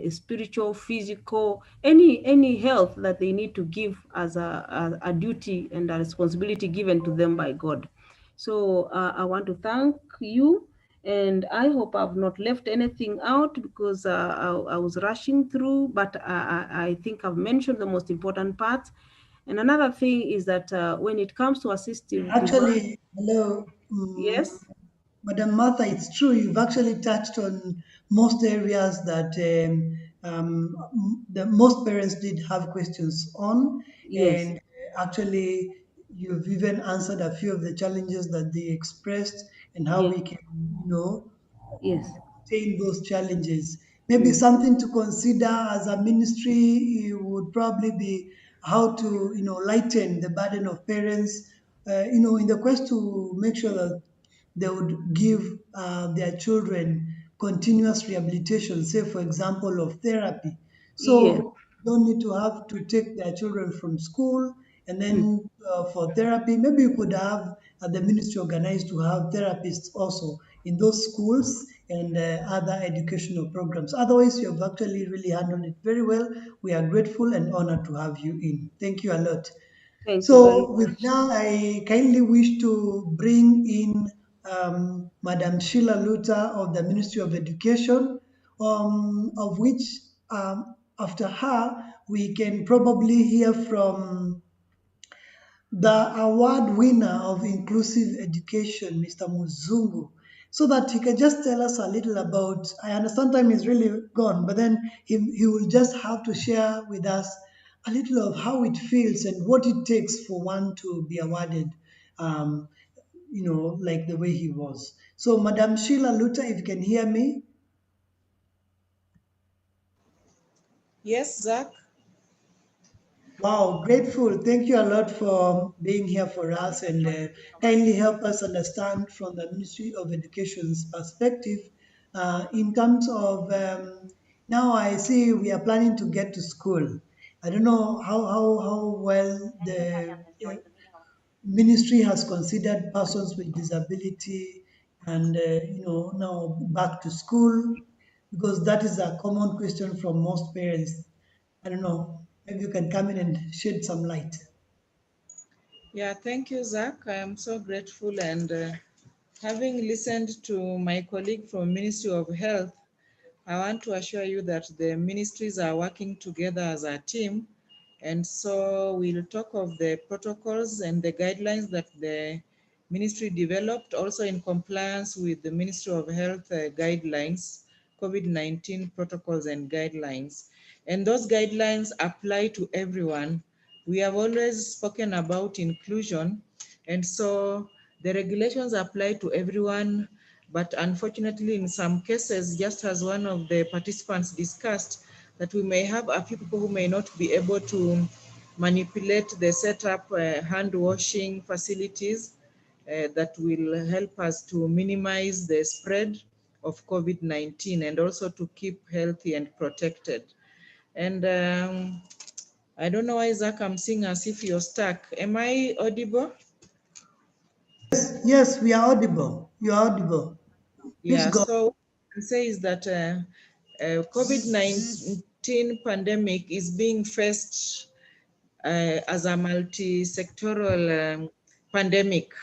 spiritual, physical, any health that they need to give as a duty and a responsibility given to them by God. So I want to thank you, and I hope I've not left anything out, because I was rushing through, but I think I've mentioned the most important parts. And another thing is that when it comes to assistive Actually, hello. yes. Madam Martha, it's true. You've actually touched on most areas that the most parents did have questions on, Yes. and actually, you've even answered a few of the challenges that they expressed and how Yes. we can, Yes. obtain those challenges. Maybe something to consider as a ministry would probably be how to, lighten the burden of parents, in the quest to make sure that they would give their children continuous rehabilitation, say, for example, of therapy. Yes. So don't need to have to take their children from school and then for therapy. Maybe you could have the ministry organized to have therapists also in those schools and other educational programs. Otherwise, you have actually really handled it very well. We are grateful and honored to have you in. Thank you a lot. Thank you very So with much. now, I kindly wish to bring in Madam Sheila Luta of the Ministry of Education, of which after her, we can probably hear from the award winner of inclusive education, Mr. Muzungu, so that he can just tell us a little about, I understand time is really gone, but then he will just have to share with us a little of how it feels and what it takes for one to be awarded, um, like the way he was. So, Madam Sheila Luta, if you can hear me. Yes, Zach. Wow, grateful. Thank you a lot for being here for us and kindly help us understand from the Ministry of Education's perspective in terms of now I see we are planning to get to school. I don't know how well the ministry has considered persons with disability and now back to school, because that is a common question from most parents. I don't know. Maybe you can come in and shed some light. Yeah, thank you, Zach. I am so grateful. And having listened to my colleague from Ministry of Health, I want to assure you that the ministries are working together as a team. And so we'll talk of the protocols and the guidelines that the ministry developed, also in compliance with the Ministry of Health guidelines, COVID-19 protocols and guidelines. And those guidelines apply to everyone. We have always spoken about inclusion, and so the regulations apply to everyone, but unfortunately in some cases, just as one of the participants discussed, that we may have a few people who may not be able to manipulate the setup hand washing facilities that will help us to minimize the spread of COVID-19 and also to keep healthy and protected. And I don't know why, Zach, I'm seeing as if you're stuck. Am I audible? Yes, we are audible. You are audible. Please Yeah, go. so what I can say is that COVID-19 pandemic is being faced as a multi-sectoral pandemic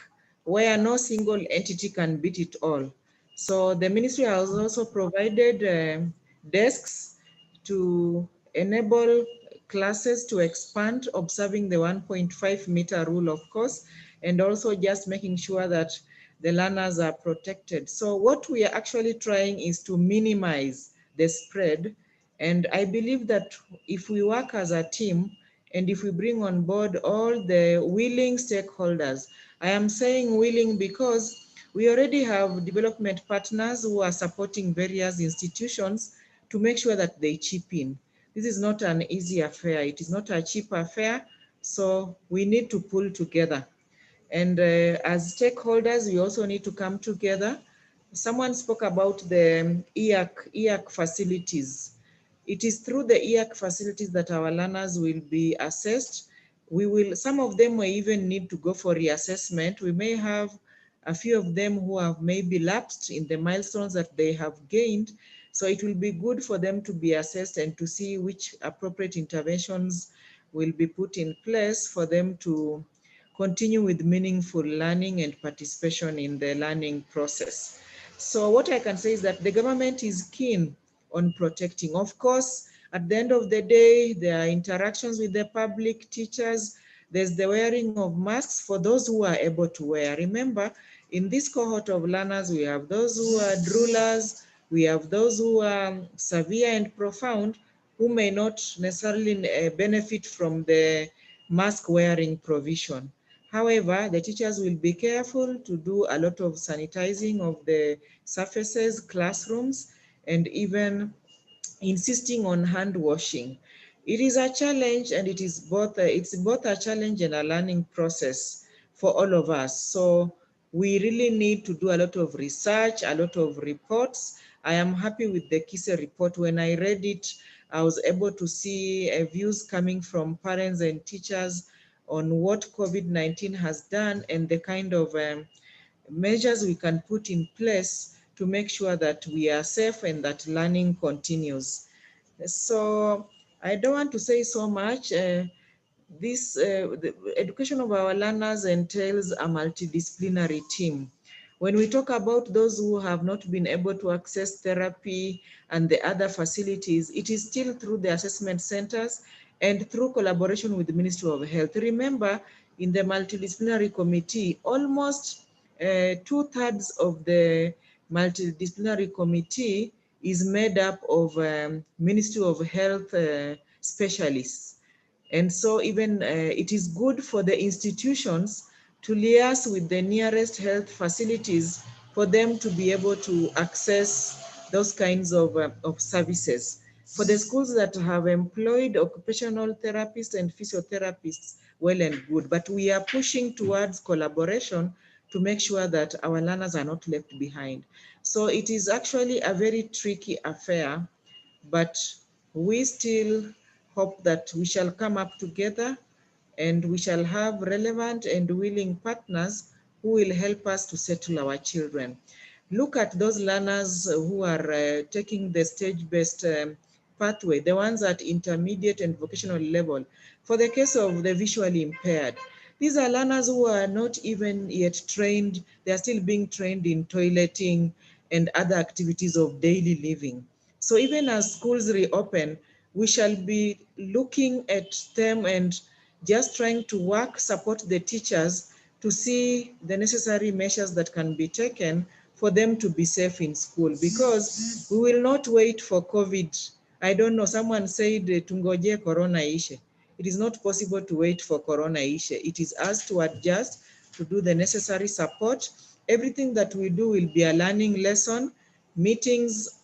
where no single entity can beat it all. So the ministry has also provided desks to enable classes to expand, observing the 1.5 meter rule, of course, and also just making sure that the learners are protected. So what we are actually trying is to minimize the spread. And I believe that if we work as a team, and if we bring on board all the willing stakeholders, I am saying willing because we already have development partners who are supporting various institutions to make sure that they chip in. This is not an easy affair. It is not a cheap affair. So we need to pull together. And as stakeholders, we also need to come together. Someone spoke about the EAC facilities. It is through the EAC facilities that our learners will be assessed. Some of them may even need to go for reassessment. We may have a few of them who have maybe lapsed in the milestones that they have gained. So it will be good for them to be assessed and to see which appropriate interventions will be put in place for them to continue with meaningful learning and participation in the learning process. So what I can say is that the government is keen on protecting. Of course, at the end of the day, there are interactions with the public, teachers. There's the wearing of masks for those who are able to wear. Remember, in this cohort of learners, we have those who are droolers, we have those who are severe and profound, who may not necessarily benefit from the mask wearing provision. However, the teachers will be careful to do a lot of sanitizing of the surfaces, classrooms, and even insisting on hand washing. It is a challenge, and it's both a challenge and a learning process for all of us. So we really need to do a lot of research, a lot of reports. I am happy with the KISE report. When I read it, I was able to see views coming from parents and teachers on what COVID-19 has done and the kind of measures we can put in place to make sure that we are safe and that learning continues. So I don't want to say so much. The education of our learners entails a multidisciplinary team. When we talk about those who have not been able to access therapy and the other facilities, it is still through the assessment centers and through collaboration with the Ministry of Health. Remember, in the multidisciplinary committee, almost 2/3 of the multidisciplinary committee is made up of Ministry of Health specialists. And so even it is good for the institutions to liaise with the nearest health facilities for them to be able to access those kinds of services. For the schools that have employed occupational therapists and physiotherapists, well and good, but we are pushing towards collaboration to make sure that our learners are not left behind. So it is actually a very tricky affair, but we still hope that we shall come up together and we shall have relevant and willing partners who will help us to settle our children. Look at those learners who are taking the stage-based pathway, the ones at intermediate and vocational level. For the case of the visually impaired, these are learners who are not even yet trained. They are still being trained in toileting and other activities of daily living. So even as schools reopen, we shall be looking at them and just trying to support the teachers to see the necessary measures that can be taken for them to be safe in school, because we will not wait for COVID. I don't know, someone said tungoje corona ishe. It is not possible to wait for corona ishe. It is us to adjust, to do the necessary support. Everything that we do will be a learning lesson. Meetings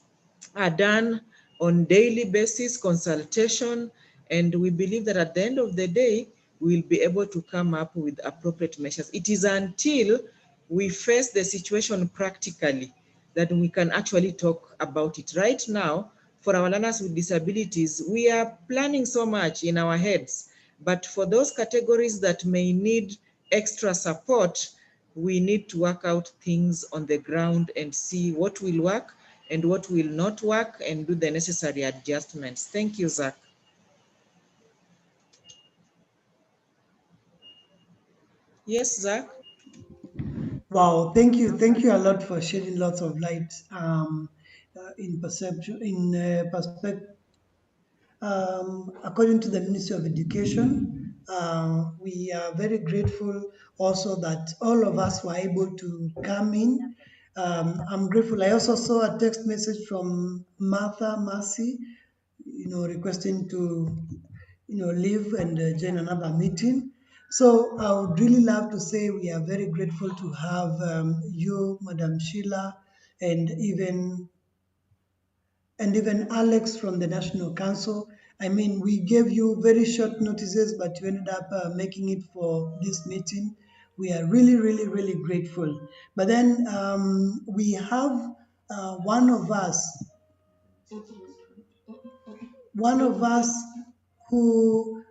are done on daily basis, consultation, and we believe that at the end of the day, we'll be able to come up with appropriate measures. It is until we face the situation practically that we can actually talk about it. Right now, for our learners with disabilities, we are planning so much in our heads, but for those categories that may need extra support, we need to work out things on the ground and see what will work and what will not work and do the necessary adjustments. Thank you, Zach. Yes, Zach? Wow, thank you a lot for shedding lots of light in perception, in perspective. According to the Ministry of Education, we are very grateful also that all of us were able to come in. I'm grateful. I also saw a text message from Martha Mercy, requesting to, leave and join another meeting. So I would really love to say we are very grateful to have you, Madam Sheila, and even Alex from the National Council. I mean, we gave you very short notices, but you ended up making it for this meeting. We are really, really, really grateful. But then we have one of us who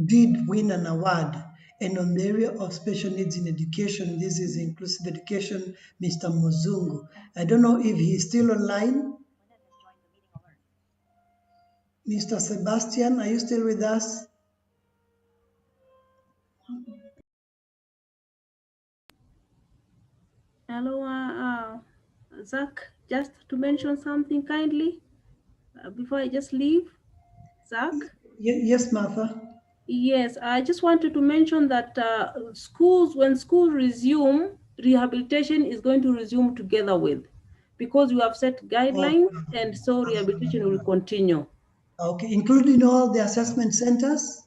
did win an award, and on the area of special needs in education, this is inclusive education, Mr. Muzungu. I don't know if he's still online. Mr. Sebastian, are you still with us? Hello, Zach, just to mention something kindly before I just leave. Zach? Yes, Martha. Yes, I just wanted to mention that when schools resume, rehabilitation is going to resume together with, because we have set guidelines, and so rehabilitation will continue. Okay, including all the assessment centers?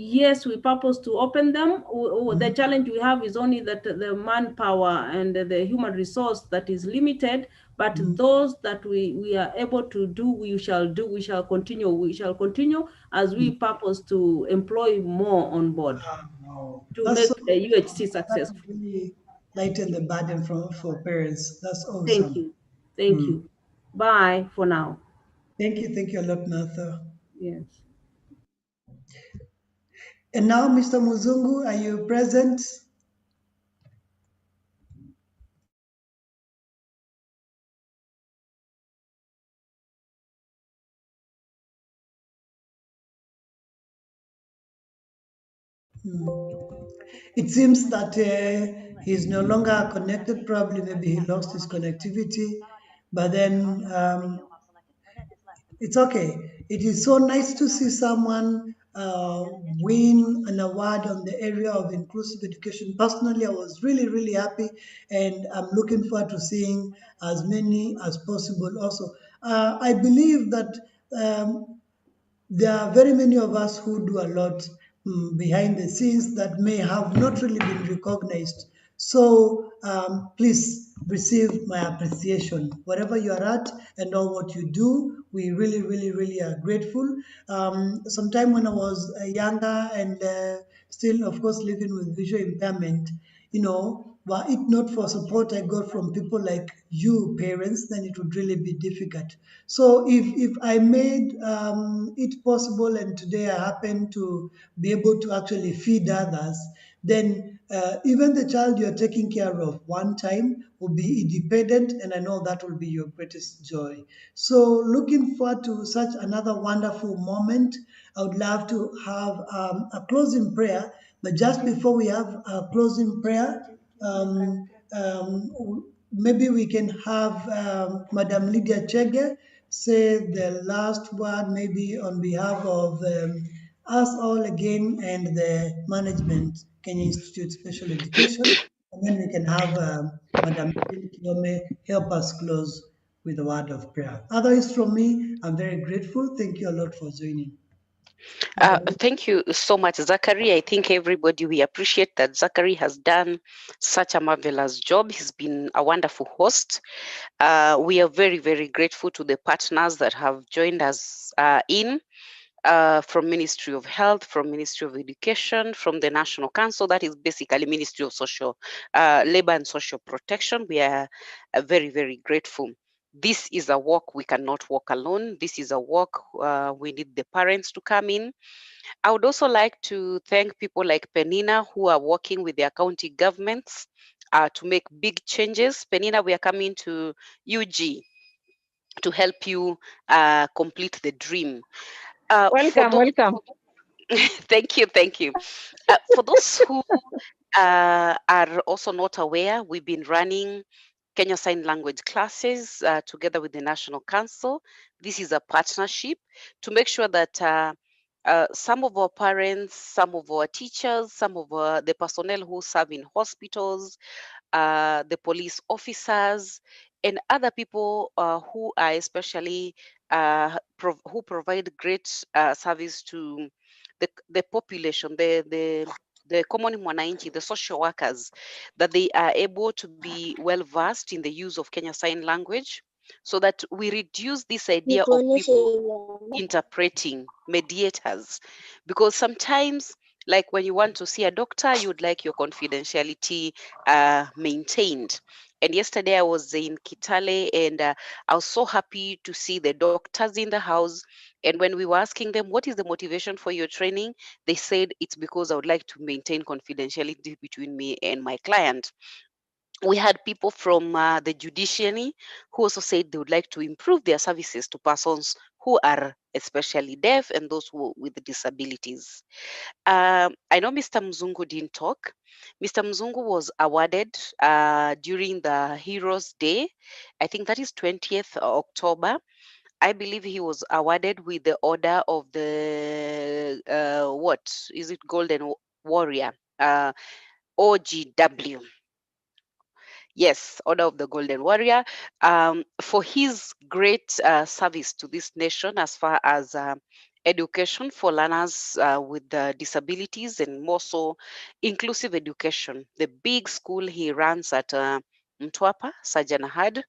Yes, we purpose to open them. The challenge we have is only that the manpower and the human resource that is limited, but those that we are able to do, we shall continue as we purpose to employ more on board to That's make so the UHC that successful. really lighten the burden for parents. That's Thank awesome. you. Thank you. Bye for now. Thank you a lot, Martha. Yes. And now, Mr. Muzungu, are you present? It seems that he's no longer connected. Probably maybe he lost his connectivity, but then it's okay. It is so nice to see someone win an award on the area of inclusive education. Personally, I was really, really happy, and I'm looking forward to seeing as many as possible also. I believe that there are very many of us who do a lot behind the scenes that may have not really been recognized. So please receive my appreciation. Wherever you are at and all what you do, we really, really, really are grateful. Sometime when I was younger and still, of course, living with visual impairment, were it not for support I got from people like you, parents, then it would really be difficult. So if I made it possible and today I happen to be able to actually feed others, then even the child you're taking care of one time will be independent, and I know that will be your greatest joy. So looking forward to such another wonderful moment. I would love to have a closing prayer, but just before we have a closing prayer, maybe we can have Madam Lydia Chege say the last word, maybe on behalf of us all again and the management, Kenya Institute Special Education, and then we can have Madam Kilome help us close with a word of prayer. Otherwise, from me, I'm very grateful. Thank you a lot for joining. Thank you so much, Zachary. I think everybody, we appreciate that Zachary has done such a marvelous job. He's been a wonderful host. We are very, very grateful to the partners that have joined us from Ministry of Health, from Ministry of Education, from the National Council, that is basically Ministry of Labor and Social Protection. We are very, very grateful. This is a work we cannot walk alone. This is a work we need the parents to come in. I would also like to thank people like Penina who are working with their county governments to make big changes. Penina, we are coming to UG to help you complete the dream. Welcome. Thank you. For those who are also not aware, we've been running Kenya Sign Language classes together with the National Council. This is a partnership to make sure that some of our parents, some of our teachers, some of the personnel who serve in hospitals, the police officers, and other people who are especially who provide great service to the population, the common mwananchi, the social workers, that they are able to be well versed in the use of Kenya Sign Language, so that we reduce this idea of people interpreting mediators, because sometimes, like when you want to see a doctor, you'd like your confidentiality maintained. And yesterday I was in Kitale, and I was so happy to see the doctors in the house. And when we were asking them, what is the motivation for your training? They said, it's because I would like to maintain confidentiality between me and my client. We had people from the judiciary who also said they would like to improve their services to persons who are especially deaf and those who with disabilities. I know Mr. Mzungu didn't talk. Mr. Mzungu was awarded during the Heroes Day. I think that is 20th October. I believe he was awarded with the Order of the, what is it, Golden Warrior, OGW. Yes, Order of the Golden Warrior, for his great service to this nation as far as education for learners with disabilities, and more so inclusive education. The big school he runs at Mtwapa, Sajana had.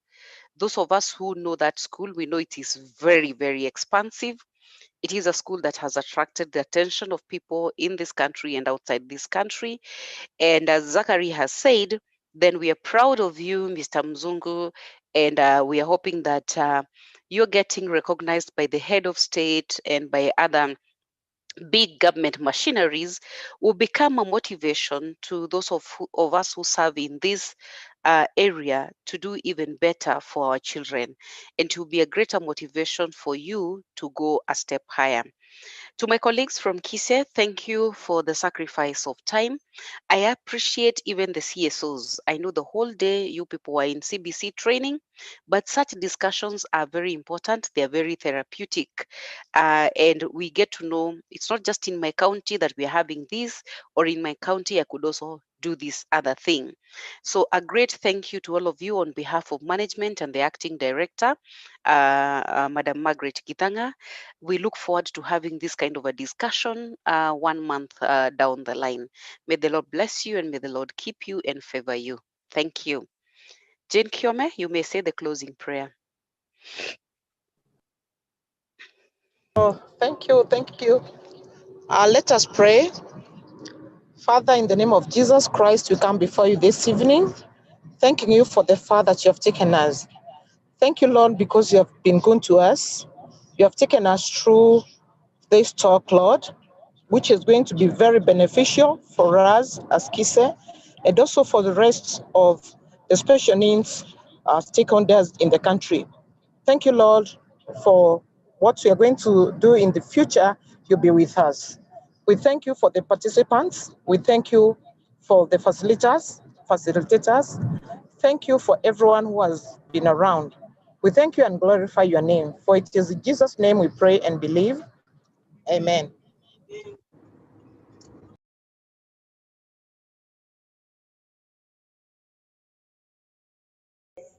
Those of us who know that school, we know it is very, very expansive. It is a school that has attracted the attention of people in this country and outside this country. And as Zachary has said, then we are proud of you, Mr. Mzungu, and we are hoping that you're getting recognized by the head of state and by other big government machineries, will become a motivation to those of us who serve in this area to do even better for our children, and to be a greater motivation for you to go a step higher. To my colleagues from KISE, thank you for the sacrifice of time. I appreciate even the CSOs. I know the whole day you people are in CBC training, but such discussions are very important. They are very therapeutic. And we get to know it's not just in my county that we are having this, or in my county, I could also do this other thing. So a great thank you to all of you on behalf of management and the acting director, Madam Margaret Githanga. We look forward to having this kind of a discussion 1 month down the line. May the Lord bless you, and may the Lord keep you and favor you. Thank you. Jane Kiome, you may say the closing prayer. Oh, thank you, thank you. Let us pray. Father, in the name of Jesus Christ, we come before you this evening, thanking you for the far that you have taken us. Thank you, Lord, because you have been good to us. You have taken us through this talk, Lord, which is going to be very beneficial for us as KISE, and also for the rest of the special needs stakeholders in the country. Thank you, Lord, for what we are going to do in the future. You'll be with us. We thank you for the participants. We thank you for the facilitators. Thank you for everyone who has been around. We thank you and glorify your name. For it is in Jesus' name we pray and believe. Amen.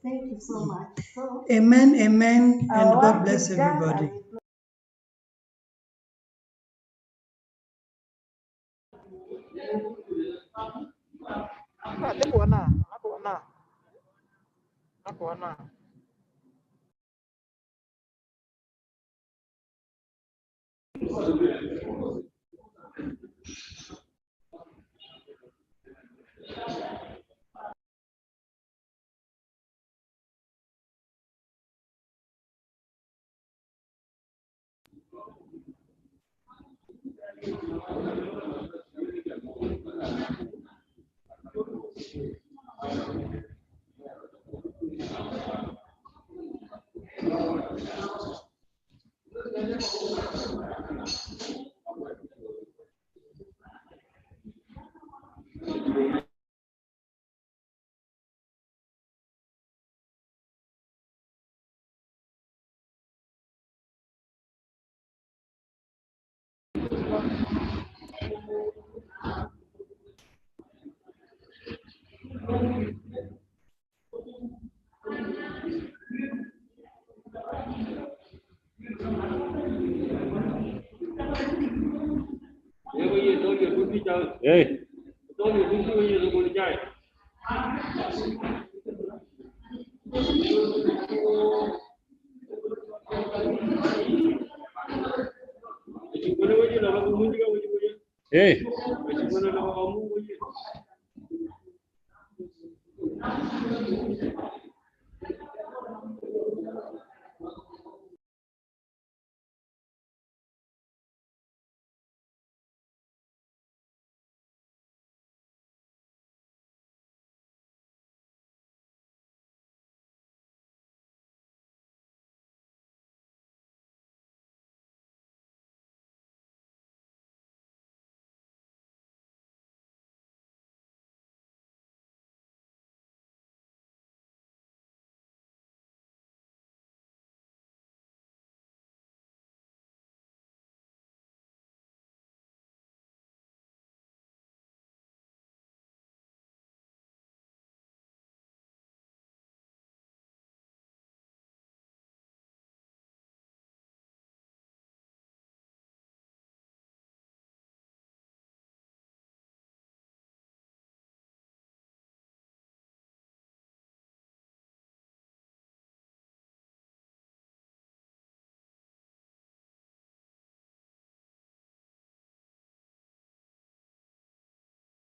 Thank you so much. Amen, amen, and God bless everybody. Hey. Hey.